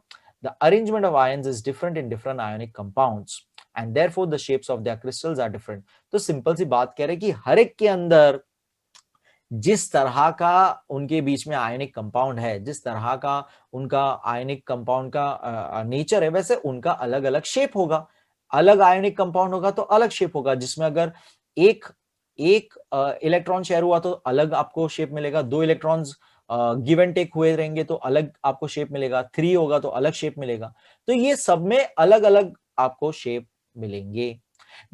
The arrangement of ions is different in different ionic compounds and therefore the shapes of their crystals are different। तो simple सी बात कह रहे हैं कि हर एक के अंदर जिस तरह का उनके बीच में आयनिक कंपाउंड है, जिस तरह का उनका आयनिक कंपाउंड का नेचर है, वैसे उनका अलग अलग शेप होगा। अलग आयनिक कंपाउंड होगा तो अलग शेप होगा, जिसमें अगर एक एक इलेक्ट्रॉन शेयर हुआ तो अलग आपको शेप मिलेगा, 2 इलेक्ट्रॉन्स गिव एंड टेक हुए रहेंगे तो अलग आपको शेप मिलेगा, 3 होगा तो अलग शेप मिलेगा। तो ये सब में अलग अलग आपको शेप मिलेंगे।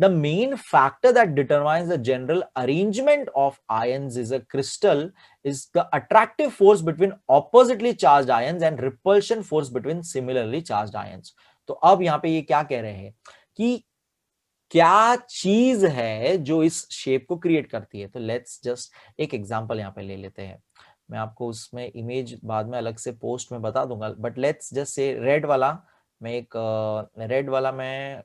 The main factor that determines the general arrangement of ions is a crystal is the attractive force between oppositely charged ions and repulsion force between similarly charged ions। तो अब यहां पे ये क्या कह रहे हैं कि क्या चीज है जो इस शेप को क्रिएट करती है। तो लेट्स जस्ट एक एग्जांपल यहां पे ले लेते हैं, मैं आपको उसमें इमेज बाद में अलग से पोस्ट में बता दूंगा, but let's just say red वाला, मैं एक रेड वाला मैं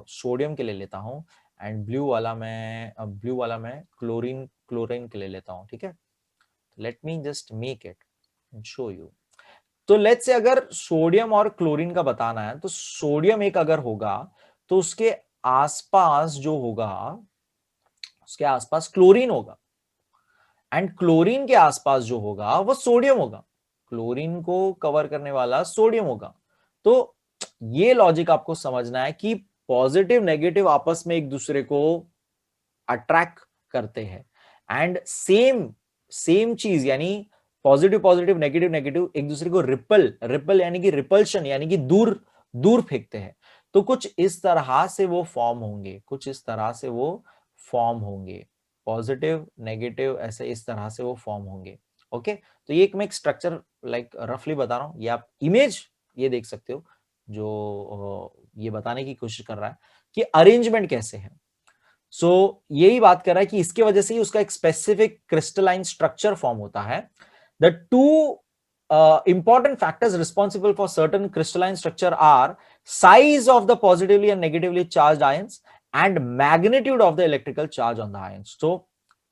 सोडियम के ले लेता हूं एंड ब्लू वाला मैं क्लोरीन के ले लेता हूं, ठीक है। Let me just make it and show you. तो लेट्स से अगर सोडियम और क्लोरीन का बताना है, तो सोडियम एक अगर होगा तो उसके आसपास जो होगा, उसके आसपास क्लोरीन होगा एंड क्लोरीन के आसपास जो होगा वो सोडियम होगा, क्लोरीन को कवर करने वाला सोडियम होगा। तो ये लॉजिक आपको समझना है कि पॉजिटिव नेगेटिव आपस में एक दूसरे को अट्रैक्ट करते हैं एंड सेम चीज, यानी पॉजिटिव पॉजिटिव नेगेटिव नेगेटिव एक दूसरे को रिपल यानी कि रिपल्शन यानी कि दूर दूर फेंकते हैं। तो कुछ इस तरह से वो फॉर्म होंगे, कुछ इस तरह से वो फॉर्म होंगे, पॉजिटिव नेगेटिव ऐसे इस तरह से वो फॉर्म होंगे। ओके, तो ये मैं एक स्ट्रक्चर रफली बता रहा हूं, ये आप इमेज ये देख सकते हो जो ये बताने की कोशिश कर रहा है कि अरेंजमेंट कैसे है। सो यही बात कर रहा है कि इसके वजह से ही उसका एक स्पेसिफिक क्रिस्टलाइन स्ट्रक्चर फॉर्म होता है। The two important factors responsible for certain crystalline structure are size of the positively and negatively charge ions and magnitude of the electrical charge on the ions. तो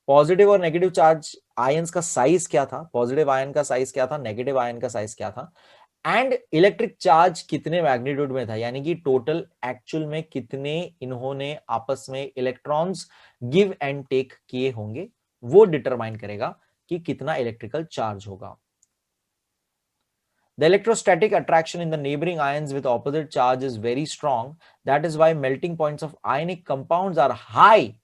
positive और negative charge ions का size क्या था, positive ion का size क्या था, negative ion का size क्या था, एंड इलेक्ट्रिक चार्ज कितने मैग्नीट्यूड में था, यानी कि टोटल एक्चुअल में कितने इन्होंने आपस में इलेक्ट्रॉन्स गिव एंड टेक किए होंगे, वो डिटरमाइन करेगा कि कितना इलेक्ट्रिकल चार्ज होगा। The electrostatic attraction in the neighboring ions with opposite charge is very strong. That is why melting points of ionic compounds are high.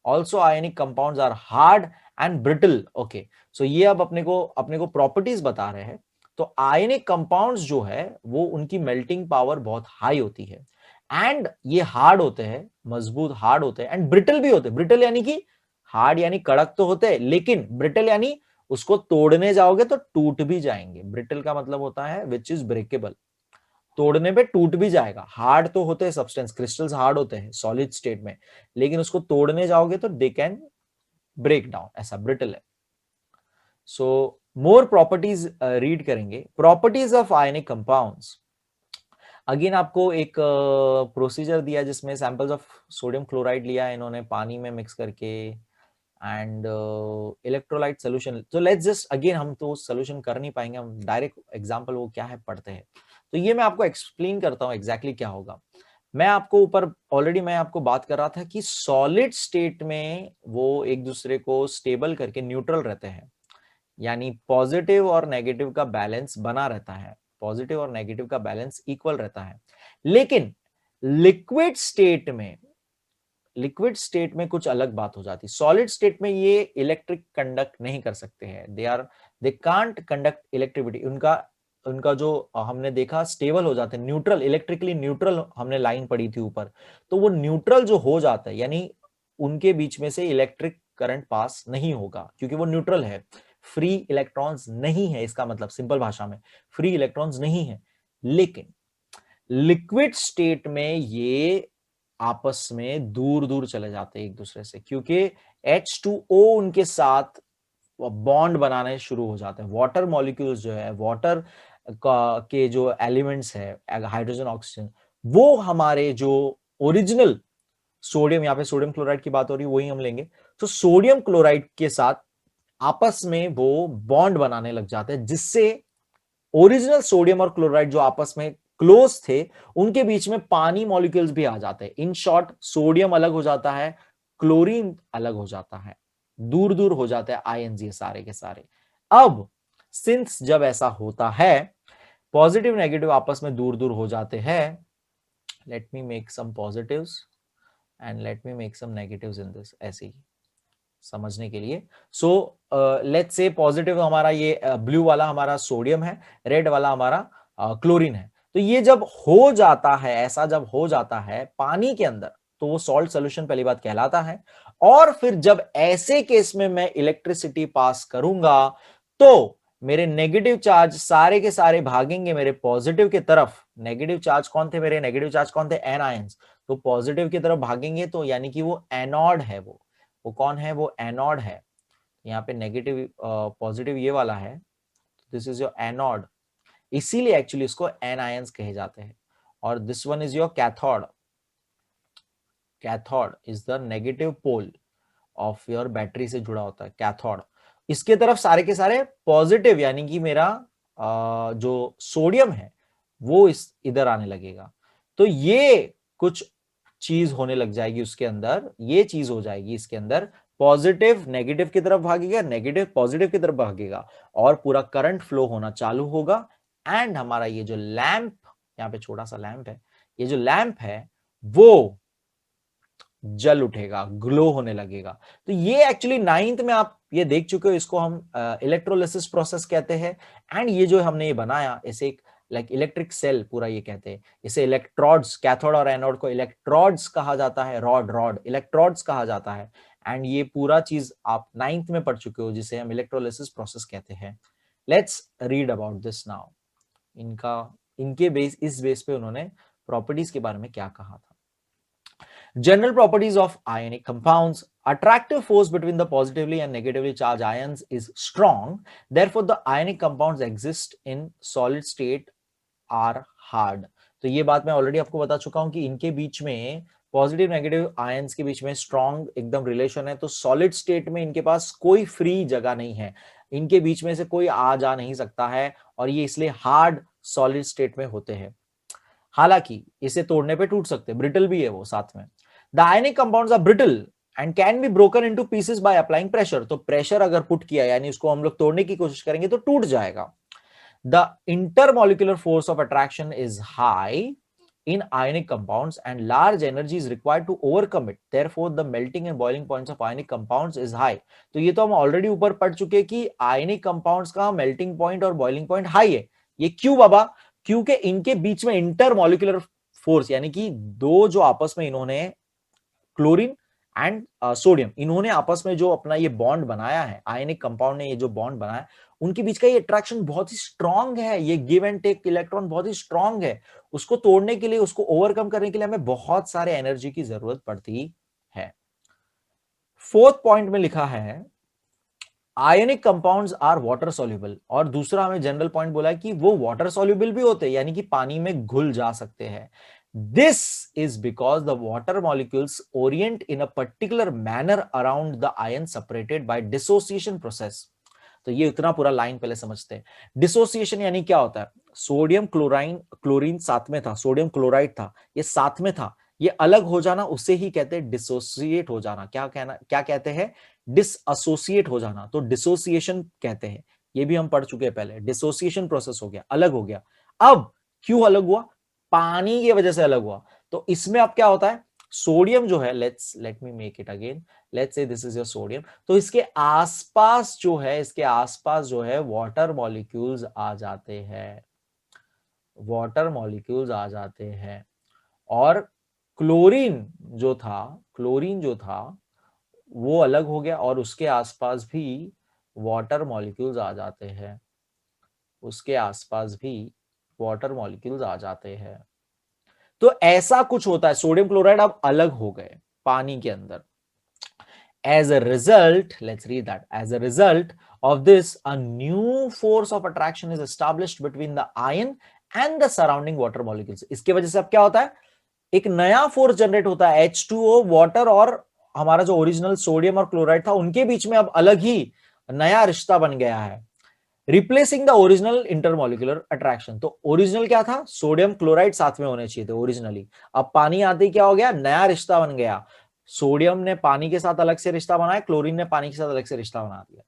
Also ionic compounds are hard and brittle. Okay, so ये अब अपने को properties बता रहे हैं. तो ionic compounds जो है वो उनकी मेल्टिंग पावर बहुत हाई होती है एंड ये हार्ड होते हैं, मजबूत हार्ड होते हैं एंड ब्रिटल भी होते हैं. ब्रिटल यानी कि हार्ड यानी कड़क तो होते हैं, लेकिन ब्रिटल यानी उसको तोड़ने जाओगे तो टूट भी जाएंगे. ब्रिटल का मतलब होता है विच इज ब्रेकेबल, तोड़ने पे टूट भी जाएगा. हार्ड तो होते हैं सब्सटेंस, क्रिस्टल्स हार्ड होते हैं सॉलिड स्टेट में, लेकिन उसको तोड़ने जाओगे तो दे कैन ब्रेक डाउन, ऐसा ब्रिटल है. सो मोर प्रॉपर्टीज रीड करेंगे. Properties of ionic compounds. Again आपको एक प्रोसीजर दिया जिसमें सैंपल्स ऑफ सोडियम क्लोराइड लिया है इन्होंने पानी में मिक्स करके एंड इलेक्ट्रोलाइट सोल्यूशन. तो लेट्स जस्ट अगेन, हम तो सोल्यूशन कर नहीं पाएंगे, हम डायरेक्ट एग्जांपल वो क्या है पढ़ते हैं. तो ये मैं आपको एक्सप्लेन करता हूँ एग्जैक्टली क्या होगा. मैं आपको ऊपर ऑलरेडी मैं आपको बात कर रहा था कि सॉलिड स्टेट में वो एक दूसरे को स्टेबल करके न्यूट्रल रहते हैं, यानी पॉजिटिव और नेगेटिव का बैलेंस बना रहता है, पॉजिटिव और नेगेटिव का बैलेंस इक्वल रहता है. लेकिन लिक्विड स्टेट में कुछ अलग बात हो जाती है. सॉलिड स्टेट में ये इलेक्ट्रिक कंडक्ट नहीं कर सकते हैं, दे कांट कंडक्ट इलेक्ट्रिसिटी. उनका जो हमने देखा स्टेबल हो जाते हैं, न्यूट्रल, इलेक्ट्रिकली न्यूट्रल हमने लाइन पढ़ी थी ऊपर. तो वो न्यूट्रल जो हो जाता है यानी उनके बीच में से इलेक्ट्रिक करंट पास नहीं होगा क्योंकि वो न्यूट्रल है. फ्री इलेक्ट्रॉन्स नहीं है, इसका मतलब सिंपल भाषा में फ्री इलेक्ट्रॉन्स नहीं है. लेकिन लिक्विड स्टेट में ये आपस में दूर दूर चले जाते हैं एक दूसरे से, क्योंकि H2O उनके साथ बॉन्ड बनाने शुरू हो जाते हैं. वाटर मॉलिक्यूल्स जो है, वाटर के जो एलिमेंट्स है, हाइड्रोजन ऑक्सीजन, वो हमारे जो ओरिजिनल सोडियम, यहाँ पे सोडियम क्लोराइड की बात हो रही है, वही हम लेंगे. तो सोडियम क्लोराइड के साथ आपस में वो बॉन्ड बनाने लग जाते हैं, जिससे ओरिजिनल सोडियम और क्लोराइड जो आपस में क्लोज थे उनके बीच में पानी मॉलिक्यूल्स भी आ जाते हैं. इन शॉर्ट, सोडियम अलग हो जाता है, क्लोरीन अलग हो जाता है, दूर दूर हो जाते हैं आयन्स ये सारे के सारे. अब सिंस जब ऐसा होता है, पॉजिटिव नेगेटिव आपस में दूर दूर हो जाते हैं. Let me make some positives and let me make some negatives in this, ऐसे ही समझने के लिए. सो लेट्स से पॉजिटिव हमारा ये ब्लू वाला हमारा सोडियम है, रेड वाला हमारा क्लोरीन है. तो ये जब हो जाता है, ऐसा जब हो जाता है पानी के अंदर, तो वो सॉल्ट सोल्यूशन पहली बात कहलाता है. और फिर जब ऐसे केस में मैं इलेक्ट्रिसिटी पास करूंगा तो मेरे नेगेटिव चार्ज सारे के सारे भागेंगे मेरे पॉजिटिव की तरफ. नेगेटिव चार्ज कौन थे मेरे? नेगेटिव चार्ज कौन थे? N ions. तो पॉजिटिव की तरफ भागेंगे, तो यानी कि वो एनोड है. वो कौन है? वो एनोड है. यहाँ पे नेगेटिव पॉजिटिव ये वाला है, दिस इज योर एनोड. इसीलिए एक्चुअली इसको एन आयंस कहे जाते हैं. और this one is your cathode. Cathode is the negative pole of your battery से जुड़ा होता है कैथोड. इसके तरफ सारे के सारे पॉजिटिव, यानी कि मेरा जो सोडियम है वो इधर आने लगेगा. तो ये कुछ चीज होने लग जाएगी उसके अंदर, ये चीज हो जाएगी इसके अंदर. पॉजिटिव नेगेटिव की तरफ भागेगा, नेगेटिव पॉजिटिव की तरफ भागेगा और पूरा करंट फ्लो होना चालू होगा. एंड हमारा ये जो लैंप, यहाँ पे छोटा सा लैंप है, ये जो लैंप है वो जल उठेगा, ग्लो होने लगेगा. तो ये एक्चुअली 9th में आप ये देख चुके हो, इसको हम इलेक्ट्रोलिसिस प्रोसेस कहते हैं. एंड ये जो हमने ये बनाया, इसे एक लाइक इलेक्ट्रिक सेल पूरा ये कहते हैं. इसे इलेक्ट्रोड्स, कैथोड और एनोड को इलेक्ट्रोड्स कहा जाता है, रॉड इलेक्ट्रोड्स कहा जाता है. एंड ये पूरा चीज आप 9th में पढ़ चुके हो, जिसे हम इलेक्ट्रोलिसिस प्रोसेस कहते हैं. Let's read about this now. इनके बेस, इस बेस पे उन्होंने प्रॉपर्टीज के बारे में क्या कहा था. General properties of ionic compounds. Attractive force between the positively and negatively charged ions is strong. Therefore, the ionic compounds exist in solid state are hard. तो ये बात मैं ऑलरेडी आपको बता चुका हूं कि इनके बीच में पॉजिटिव नेगेटिव आयंस के बीच में स्ट्रॉन्ग एकदम रिलेशन है. तो सॉलिड स्टेट में इनके पास कोई फ्री जगह नहीं है, इनके बीच में से कोई आ जा नहीं सकता है, और ये इसलिए हार्ड सॉलिड स्टेट में होते हैं. हालांकि इसे तोड़ने पे टूट सकते, ब्रिटल भी है वो साथ में. The ionic compounds are brittle and can be broken into pieces by applying pressure. तो प्रेशर अगर पुट किया, यानी उसको हम लोग तोड़ने की कोशिश करेंगे तो टूट जाएगा. The intermolecular force of attraction is high in ionic compounds and large energy is required to overcome it. Therefore, the melting and boiling points of ionic compounds is high. तो ये तो हम ऑलरेडी ऊपर पढ़ चुके हैं कि आयनिक कंपाउंड्स का मेल्टिंग पॉइंट और बॉइलिंग पॉइंट हाई है. ये क्यों बाबा? क्योंकि इनके बीच में इंटरमोलिकुलर फोर्स यानी कि दो जो आपस में इन्होंने क्लोरीन एंड सोडियम इन्होंने आपस में जो अपना ये बॉन्ड बनाया है, आयनिक कंपाउंड ने ये जो बॉन्ड बनाया, उनके बीच का ये अट्रैक्शन बहुत ही स्ट्रांग है. ये गिव एंड टेक इलेक्ट्रॉन बहुत ही स्ट्रांग है. उसको तोड़ने के लिए, उसको ओवरकम करने के लिए हमें बहुत सारे एनर्जी की जरूरत पड़ती है. फोर्थ पॉइंट में लिखा है ionic compounds are water soluble, और दूसरा हमें जनरल पॉइंट बोला है कि वो वाटर सॉल्युबल भी होते हैं, यानी कि पानी में घुल जा सकते हैं. This is because the water molecules orient in a particular manner around the ion separated by dissociation process. तो ये इतना पूरा लाइन पहले समझते हैं. डिसोसिएशन यानी क्या होता है? सोडियम क्लोरीन साथ में था, सोडियम क्लोराइड था, ये साथ में था, ये अलग हो जाना उसे ही कहते हैं डिसोसिएट हो जाना. क्या कहते हैं? डिसएसोसिएट हो जाना. तो डिसोसिएशन कहते हैं. ये भी हम पढ़ चुके हैं पहले. डिसोसिएशन प्रोसेस हो गया, अलग हो गया. अब क्यों अलग हुआ? पानी की वजह से अलग हुआ. तो इसमें अब क्या होता है? सोडियम जो है, late me make it again, let's say this is your sodium. तो इसके आसपास जो है वाटर मॉलिक्यूल्स आ जाते हैं, वाटर मॉलिक्यूल्स आ जाते हैं. और क्लोरीन जो था वो अलग हो गया और उसके आसपास भी वाटर मॉलिक्यूल्स आ जाते हैं, उसके आसपास भी वाटर मॉलिक्यूल्स आ जाते हैं. तो ऐसा कुछ होता है. सोडियम क्लोराइड अब अलग हो गए पानी के अंदर. As a result, let's read that. As a result of this, a new force of attraction is established between the ion and the surrounding water molecules. इसके वजह से अब क्या होता है? एक नया फोर्स जनरेट होता है. H2O वाटर और हमारा जो ओरिजिनल सोडियम और क्लोराइड था उनके बीच में अब अलग ही नया रिश्ता बन गया है. Replacing the original intermolecular attraction. तो ओरिजिनल क्या था? सोडियम क्लोराइड साथ में होने चाहिए थे ओरिजिनली. अब पानी आते ही क्या हो गया? नया रिश्ता बन गया. सोडियम ने पानी के साथ अलग से रिश्ता बनाया, क्लोरीन ने पानी के साथ अलग से रिश्ता बना दिया.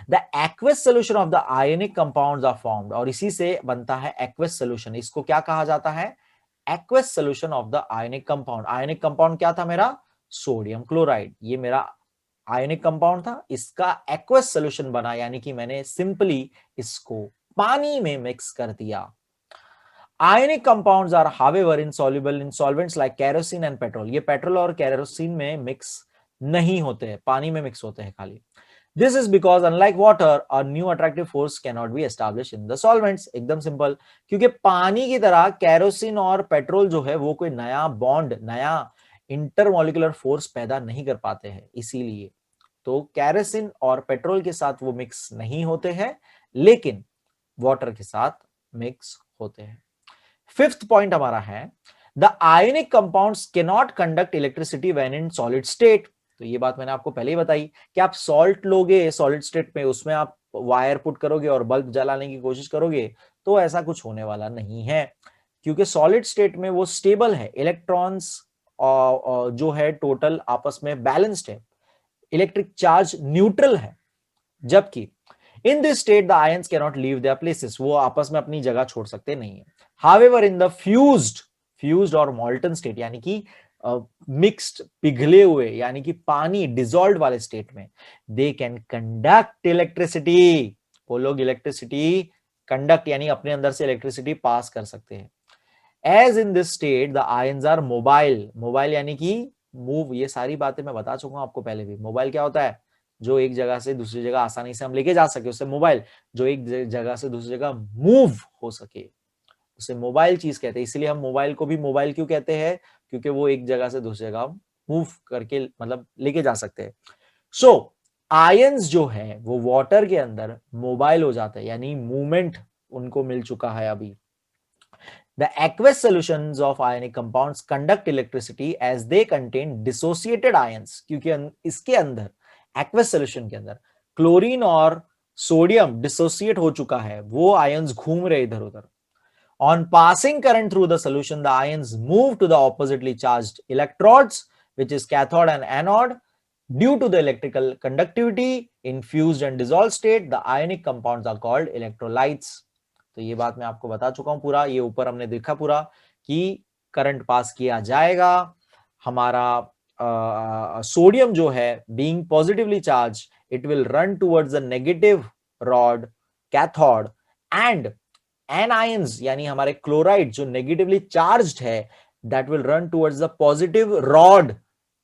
The aqueous solution of the ionic compounds are formed, और इसी से बनता है एक्वस सोल्यूशन. इसको क्या कहा जाता है? Aqueous solution of the ionic compound. Ionic compound क्या था मेरा? Sodium chloride. ये मेरा आयनिक कंपाउंड था, इसका एक्वस सोल्यूशन बना, यानी कि मैंने सिंपली इसको पानी में मिक्स कर दिया. Ionic compounds are however insoluble in solvents like kerosene and petrol. ये पेट्रोल और केरोसिन में मिक्स नहीं होते हैं, पानी में मिक्स होते हैं खाली. This is because unlike water, a new attractive force cannot be established in the solvents. एकदम सिंपल, क्योंकि पानी की तरह केरोसिन और पेट्रोल जो है वो कोई नया बॉन्ड, नया इंटरमोलिकुलर फोर्स पैदा नहीं कर पाते हैं. इसीलिए तो केरोसिन और पेट्रोल के साथ वो मिक्स नहीं होते हैं, लेकिन वाटर के साथ मिक्स होते हैं. फिफ्थ पॉइंट हमारा है the ionic compounds can not conduct electricity when in solid state. तो ये बात मैंने आपको पहले ही बताई कि आप सॉल्ट लोगे सॉलिड स्टेट में, उसमें आप वायर पुट करोगे और बल्ब जलाने की कोशिश करोगे, तो ऐसा कुछ होने वाला नहीं है, क्योंकि सॉलिड स्टेट में वो स्टेबल है. इलेक्ट्रॉन्स जो है टोटल आपस में बैलेंस्ड है, इलेक्ट्रिक चार्ज न्यूट्रल है. जबकि in this state the ions can not leave their places, वो आपस में अपनी जगह छोड़ सकते नहीं है. हाउएवर इन द फ्यूज्ड और मोल्टन स्टेट, यानी कि मिक्स्ड, पिघले हुए, यानी कि पानी डिसॉल्व वाले स्टेट में, दे कैन कंडक्ट इलेक्ट्रिसिटी. वो लोग इलेक्ट्रिसिटी कंडक्ट यानी अपने अंदर से इलेक्ट्रिसिटी पास कर सकते हैं. As in this state the ions are mobile यानी कि मूव. ये सारी बातें मैं बता चुका हूं आपको पहले भी. मोबाइल क्या होता है? जो एक जगह से दूसरी जगह आसानी से हम लेके जा सके उससे मोबाइल. जो एक जगह से दूसरी जगह मूव हो सके उसे मोबाइल चीज कहते हैं. इसलिए हम मोबाइल को भी मोबाइल क्यों कहते हैं? क्योंकि वो एक जगह से दूसरी जगह मूव करके मतलब लेके जा सकते हैं. सो आयंस जो है वो वाटर के अंदर मोबाइल हो जाते हैं, यानी मूवमेंट उनको मिल चुका है अभी. The aqueous solutions of ionic compounds conduct electricity as they contain dissociated ions. क्योंकि इसके अंदर aqueous solution के अंदर क्लोरीन और सोडियम डिसोसिएट हो चुका है, वो आयंस घूम रहे इधर उधर. On passing current through the solution, the ions move to the oppositely charged electrodes, which is cathode and anode. Due to the electrical conductivity in fused and dissolved state, the ionic compounds are called electrolytes. तो ये बात मैं आपको बता चुका हूं पूरा, ये ऊपर हमने देखा पूरा कि करंट पास किया जाएगा, हमारा सोडियम जो है being positively charge, it will run towards the negative rod cathode, and anions यानी हमारे क्लोराइड जो नेगेटिवली चार्ज्ड है, that will run towards the positive rod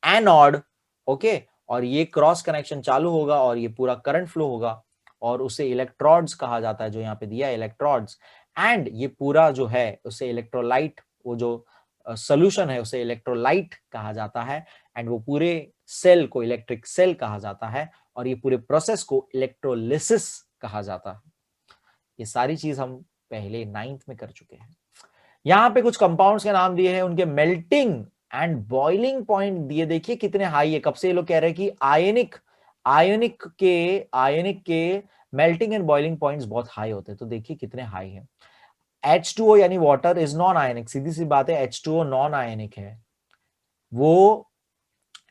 anode, okay. और ये क्रॉस कनेक्शन चालू होगा और ये पूरा करंट फ्लो होगा और उसे इलेक्ट्रोड्स कहा जाता है, जो यहाँ पे दिया है इलेक्ट्रोड्स। एंड ये पूरा जो है उसे इलेक्ट्रोलाइट, वो जो सोल्यूशन है उसे इलेक्ट्रोलाइट कहा जाता है, एंड वो पूरे सेल को इलेक्ट्रिक सेल कहा जाता है, और ये पूरे प्रोसेस को इलेक्ट्रोलिसिस कहा जाता है। ये सारी चीज हम पहले 9th में कर चुके हैं। यहां पे कुछ कंपाउंड्स के नाम दिए हैं, उनके मेल्टिंग एंड बॉइलिंग पॉइंट दिए, देखिए कितने हाई है। कब से ये लोग कह रहे हैं कि आयनिक के मेल्टिंग एंड बॉइलिंग पॉइंट्स बहुत हाई होते हैं, तो देखिए कितने हाई है। H2O यानी वाटर इज नॉन आयनिक, सीधी सी बात है, H2O नॉन आयनिक है। वो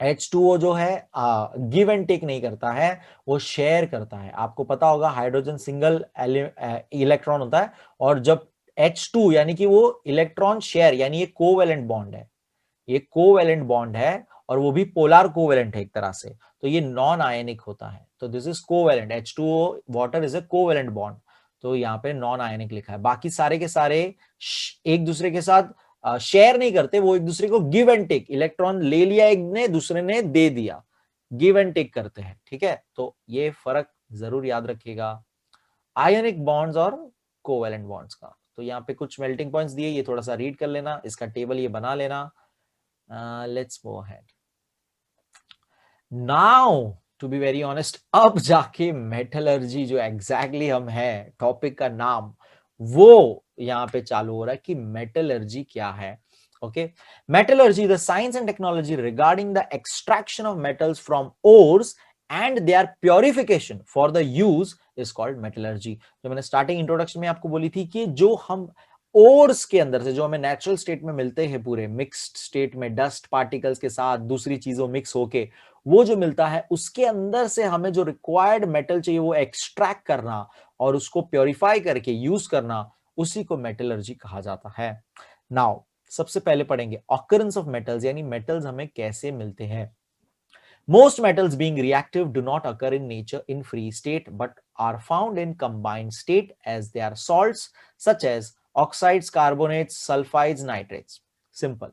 H2O जो है गिव एंड टेक नहीं करता है, वो शेयर करता है। आपको पता होगा हाइड्रोजन सिंगल इलेक्ट्रॉन होता है, और जब H2 यानी कि वो इलेक्ट्रॉन शेयर, यानी ये कोवेलेंट बॉन्ड है, ये कोवेलेंट बॉन्ड है, और वो भी पोलर कोवेलेंट है एक तरह से, तो ये नॉन आयनिक होता है। तो this is covalent, H2O water is a covalent bond, तो यहाँ पे नॉन आयनिक लिखा है। बाकी सारे के सारे एक दूसरे के साथ शेयर नहीं करते, वो एक दूसरे को गिव एंड टेक, इलेक्ट्रॉन ले लिया एक ने, दूसरे ने दे दिया, गिव एंड टेक करते हैं, ठीक है। तो ये फर्क जरूर याद रखिएगा आयनिक बॉन्ड्स और कोवेलेंट बॉन्ड्स का। तो यहाँ पे कुछ मेल्टिंग पॉइंट्स दिए, ये थोड़ा सा रीड कर लेना, इसका टेबल ये बना लेना। Let's go ahead now, to be very honest, अब जाके मेटलर्जी जो एग्जैक्टली हम है टॉपिक का नाम, वो यहाँ पे चालू हो रहा है कि मेटलर्जी क्या है। Okay, metallurgy the science and technology regarding the extraction of metals from ores and their purification for the use is called metallurgy. जो मैंने स्टार्टिंग इंट्रोडक्शन में आपको बोली थी कि जो हम ओर्स के अंदर से, जो हमें नेचुरल स्टेट में मिलते हैं, पूरे मिक्स्ड स्टेट में डस्ट पार्टिकल्स के साथ दूसरी चीजों मिक्स होके वो जो मिलता है, उसके अंदर से हमें जो रिक्वायर्ड मेटल चाहिए वो एक्सट्रैक्ट करना और उसको प्योरीफाई करके यूज करना, उसी को मेटलर्जी कहा जाता है। नाउ सबसे पहले पढ़ेंगे ऑकरेंस ऑफ मेटल्स, यानी मेटल्स हमें कैसे मिलते हैं। Most metals being reactive do not occur in nature in free state but are found in combined state as they are salts such as oxides, carbonates, sulfides, nitrates. Simple.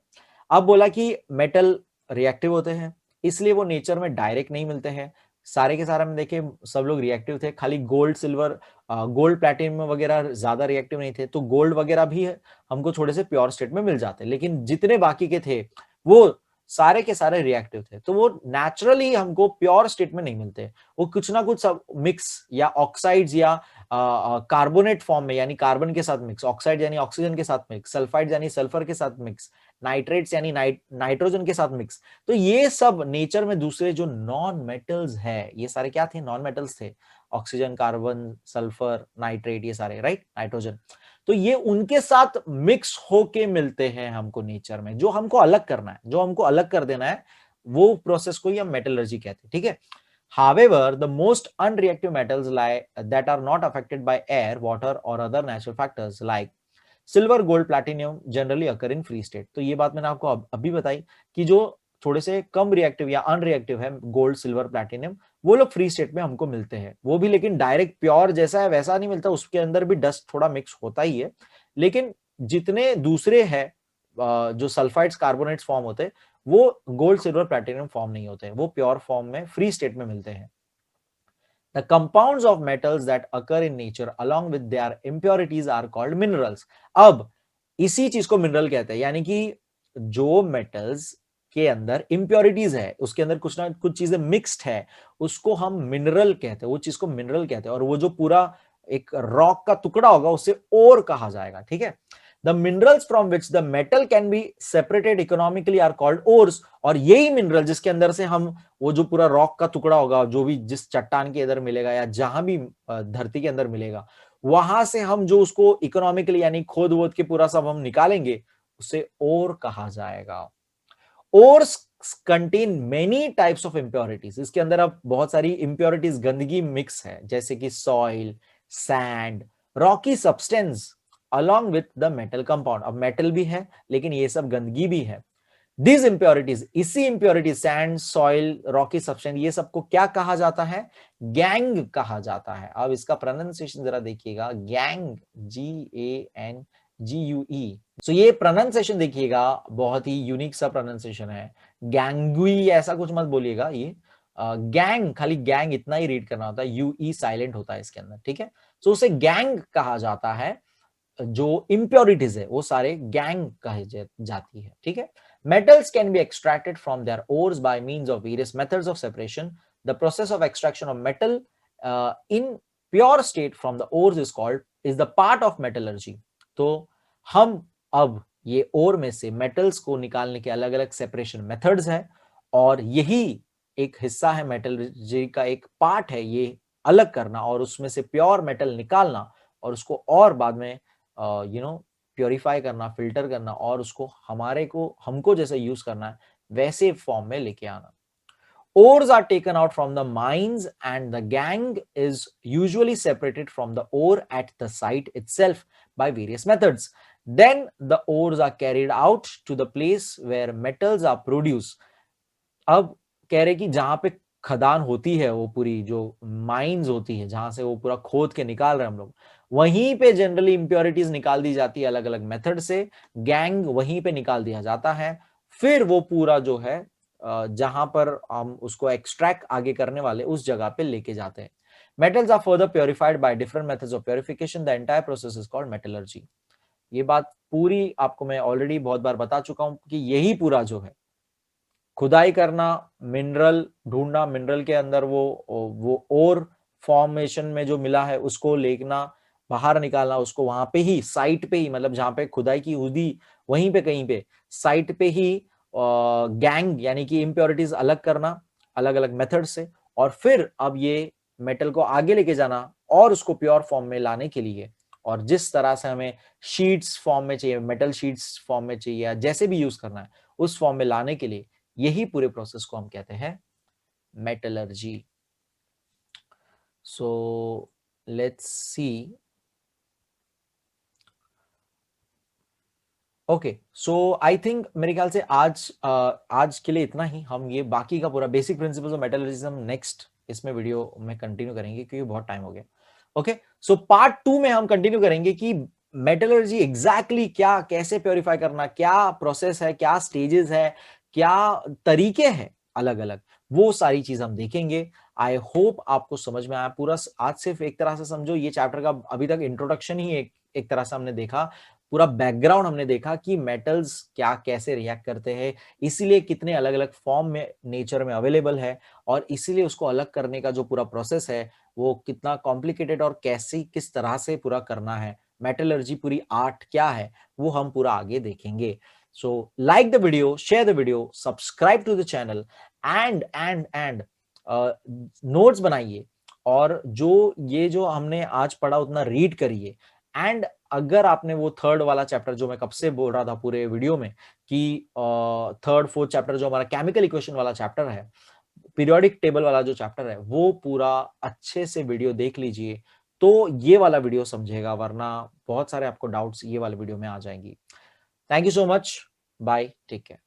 अब बोला कि metal reactive होते हैं, इसलिए वो nature में direct नहीं मिलते हैं। सारे के सारे में देखे सब लोग रिएक्टिव थे, खाली गोल्ड सिल्वर गोल्ड प्लैटिनम वगैरह ज्यादा रिएक्टिव नहीं थे, तो गोल्ड वगैरह भी हमको थोड़े से प्योर स्टेट में मिल जाते, लेकिन जितने बाकी के थे वो सारे के सारे रिएक्टिव थे, तो वो नेचुरली हमको प्योर स्टेट में नहीं मिलते, वो कुछ ना कुछ मिक्स या ऑक्साइड्स या कार्बोनेट फॉर्म में, यानी कार्बन के साथ मिक्स, ऑक्साइड यानी ऑक्सीजन के साथ मिक्स, सल्फाइड यानी सल्फर के साथ मिक्स, नाइट्रेट्स यानी नाइट्रोजन के साथ मिक्स। तो ये सब नेचर में दूसरे जो नॉन मेटल्स है, ये सारे क्या थे, नॉन मेटल्स थे, ऑक्सीजन, कार्बन, सल्फर, नाइट्रेट, ये सारे, राइट, नाइट्रोजन। तो ये उनके साथ मिक्स होके मिलते हैं हमको नेचर में, जो हमको अलग करना है, जो हमको अलग कर देना है, वो प्रोसेस को ही हम मेटलर्जी कहते हैं, ठीक है। However, the most unreactive metals that are not affected by air, water or other natural factors like silver, gold, platinum generally occur in free state. तो ये बात मैंने आपको अभी बताई कि जो थोड़े से कम रिएक्टिव या अनरिएक्टिव है, गोल्ड, सिल्वर, प्लैटिनम, वो लोग फ्री स्टेट में हमको मिलते हैं। वो भी लेकिन डायरेक्ट प्योर जैसा है वैसा नहीं मिलता, उसके अंदर भी डस्ट थोड़ा मिक्स होता ही है, लेकिन जितने दूसरे हैं जो सल्फाइड्स, कार्बोनेट्स फॉर्म होते हैं, वो गोल्ड, सिल्वर, प्लैटिनम फॉर्म नहीं होते, वो प्योर फॉर्म में फ्री स्टेट में मिलते हैं। The compounds of metals that occur in nature along with their impurities are called minerals. अब इसी चीज को मिनरल कहते हैं, यानी कि जो मेटल्स के अंदर इम्प्योरिटीज है, उसके अंदर कुछ ना कुछ चीजें मिक्स्ड है, उसको हम मिनरल कहते हैं, वो चीज को मिनरल कहते हैं। और वो जो पूरा एक रॉक का टुकड़ा होगा उसे ओर कहा जाएगा, ठीक है। The minerals from which the metal can be separated economically are called ores. और यही मिनरल जिसके अंदर से हम वो जो पूरा रॉक का टुकड़ा होगा, जो भी जिस चट्टान के अंदर मिलेगा या जहां भी धरती के अंदर मिलेगा, वहां से हम जो उसको इकोनॉमिकली यानी खोद वोद के पूरा सब हम निकालेंगे, उसे ओर कहा जाएगा। Ores contain many types of impurities, इसके अंदर अब बहुत सारी इम्प्योरिटीज, गंदगी मिक्स है, जैसे कि soil, sand, Rocky substance along with the metal compound। अब मेटल भी है लेकिन ये सब गंदगी भी है। These impurities, इसी impurities sand, soil, Rocky substance, ये सबको क्या कहा जाता है? गैंग कहा जाता है। अब इसका प्रोनाउंसिएशन जरा देखिएगा, गैंग, GANGUE। सो ये प्रोनाउंसिएशन देखिएगा, बहुत ही यूनिक सा प्रोनाउंसिएशन है। गैंगुई ऐसा कुछ मत बोलिएगा, ये गैंग, खाली गैंग इतना ही रीड करना होता है, UE साइलेंट होता है इसके अंदर, ठीक है। सो उसे गैंग कहा जाता है, जो इम्प्योरिटीज है वो सारे गैंग कहे जाती है, ठीक है। Metals can be extracted from their ores by means of various methods of separation. The process of extraction of metal in pure state from the ores is the part of metallurgy. तो हम अब ये ओर में से metals को निकालने के अलग अलग सेपरेशन मेथड्स है, और यही एक हिस्सा है मेटलर्जी का, एक पार्ट है ये अलग करना और उसमें से प्योर मेटल निकालना और उसको और बाद में प्योरीफाई करना, फिल्टर करना और उसको हमको जैसे यूज करना है वैसे फॉर्म में लेके आना। Ores are taken out from the mines and the gangue is usually separated from the ore at the site itself by various methods. Then the ores are carried out to the place where metals are produced. अब कह रहे कि जहां पे खदान होती है, वो पूरी जो माइंस होती है, जहां से वो पूरा खोद के निकाल रहे हैं हम लोग, वहीं पे जनरली इंप्योरिटीज निकाल दी जाती है अलग अलग मेथड से। गैंग वहीं पे निकाल दिया जाता है, फिर वो पूरा जो है जहां पर हम उसको एक्सट्रैक्ट आगे करने वाले उस जगह पे लेके जाते हैं। Metals are further purified by different methods of purification. The entire process is called metallurgy. ये बात पूरी आपको मैं ऑलरेडी बहुत बार बता चुका हूं कि यही पूरा जो है खुदाई करना, मिनरल ढूंढना, मिनरल के अंदर वो ओर फॉर्मेशन में जो मिला है उसको लेना, बाहर निकालना, उसको वहां पे ही साइट पे ही, मतलब जहां पे खुदाई की हुई वहीं पे कहीं पे साइट पे ही गैंग यानी कि इम्प्योरिटीज अलग करना अलग अलग मेथड से, और फिर अब ये मेटल को आगे लेके जाना और उसको प्योर फॉर्म में लाने के लिए, और जिस तरह से हमें शीट्स फॉर्म में चाहिए, मेटल शीट्स फॉर्म में चाहिए या जैसे भी यूज करना है उस फॉर्म में लाने के लिए, यही पूरे प्रोसेस को हम कहते हैं metallurgy. So let's see. Okay, so I think मेरे ख्याल से आज के लिए इतना ही। हम ये बाकी का पूरा बेसिक प्रिंसिपल्स ऑफ मेटलर्जी हम नेक्स्ट इसमें वीडियो में कंटिन्यू करेंगे क्योंकि बहुत टाइम हो गया। ओके, सो पार्ट 2 में हम कंटिन्यू करेंगे कि मेटलर्जी एग्जैक्टली क्या, कैसे प्योरीफाई करना, क्या प्रोसेस है, क्या स्टेजेस है, क्या तरीके हैं अलग अलग, वो सारी चीज हम देखेंगे। आई होप आपको समझ में आया पूरा। आज सिर्फ एक तरह से समझो ये चैप्टर का अभी तक इंट्रोडक्शन ही एक तरह से हमने देखा, पूरा बैकग्राउंड हमने देखा कि मेटल्स क्या कैसे रिएक्ट करते हैं, इसीलिए कितने अलग अलग फॉर्म में नेचर में अवेलेबल है, और इसीलिए उसको अलग करने का जो पूरा प्रोसेस है वो कितना कॉम्प्लिकेटेड और कैसे किस तरह से पूरा करना है, मेटलर्जी पूरी आर्ट क्या है, वो हम पूरा आगे देखेंगे। So like the video, share the video, subscribe to the channel and notes बनाइए, और जो हमने आज पढ़ा उतना रीड करिए। एंड अगर आपने वो थर्ड वाला चैप्टर जो मैं कब से बोल रहा था पूरे वीडियो में कि थर्ड फोर्थ चैप्टर जो हमारा केमिकल इक्वेशन वाला चैप्टर है, पीरियोडिक टेबल वाला जो चैप्टर है, वो पूरा अच्छे से वीडियो देख लीजिए तो ये वाला वीडियो समझेगा, वरना बहुत सारे आपको डाउट्स ये वाले वीडियो में आ जाएंगी। Thank you so much, bye, take care.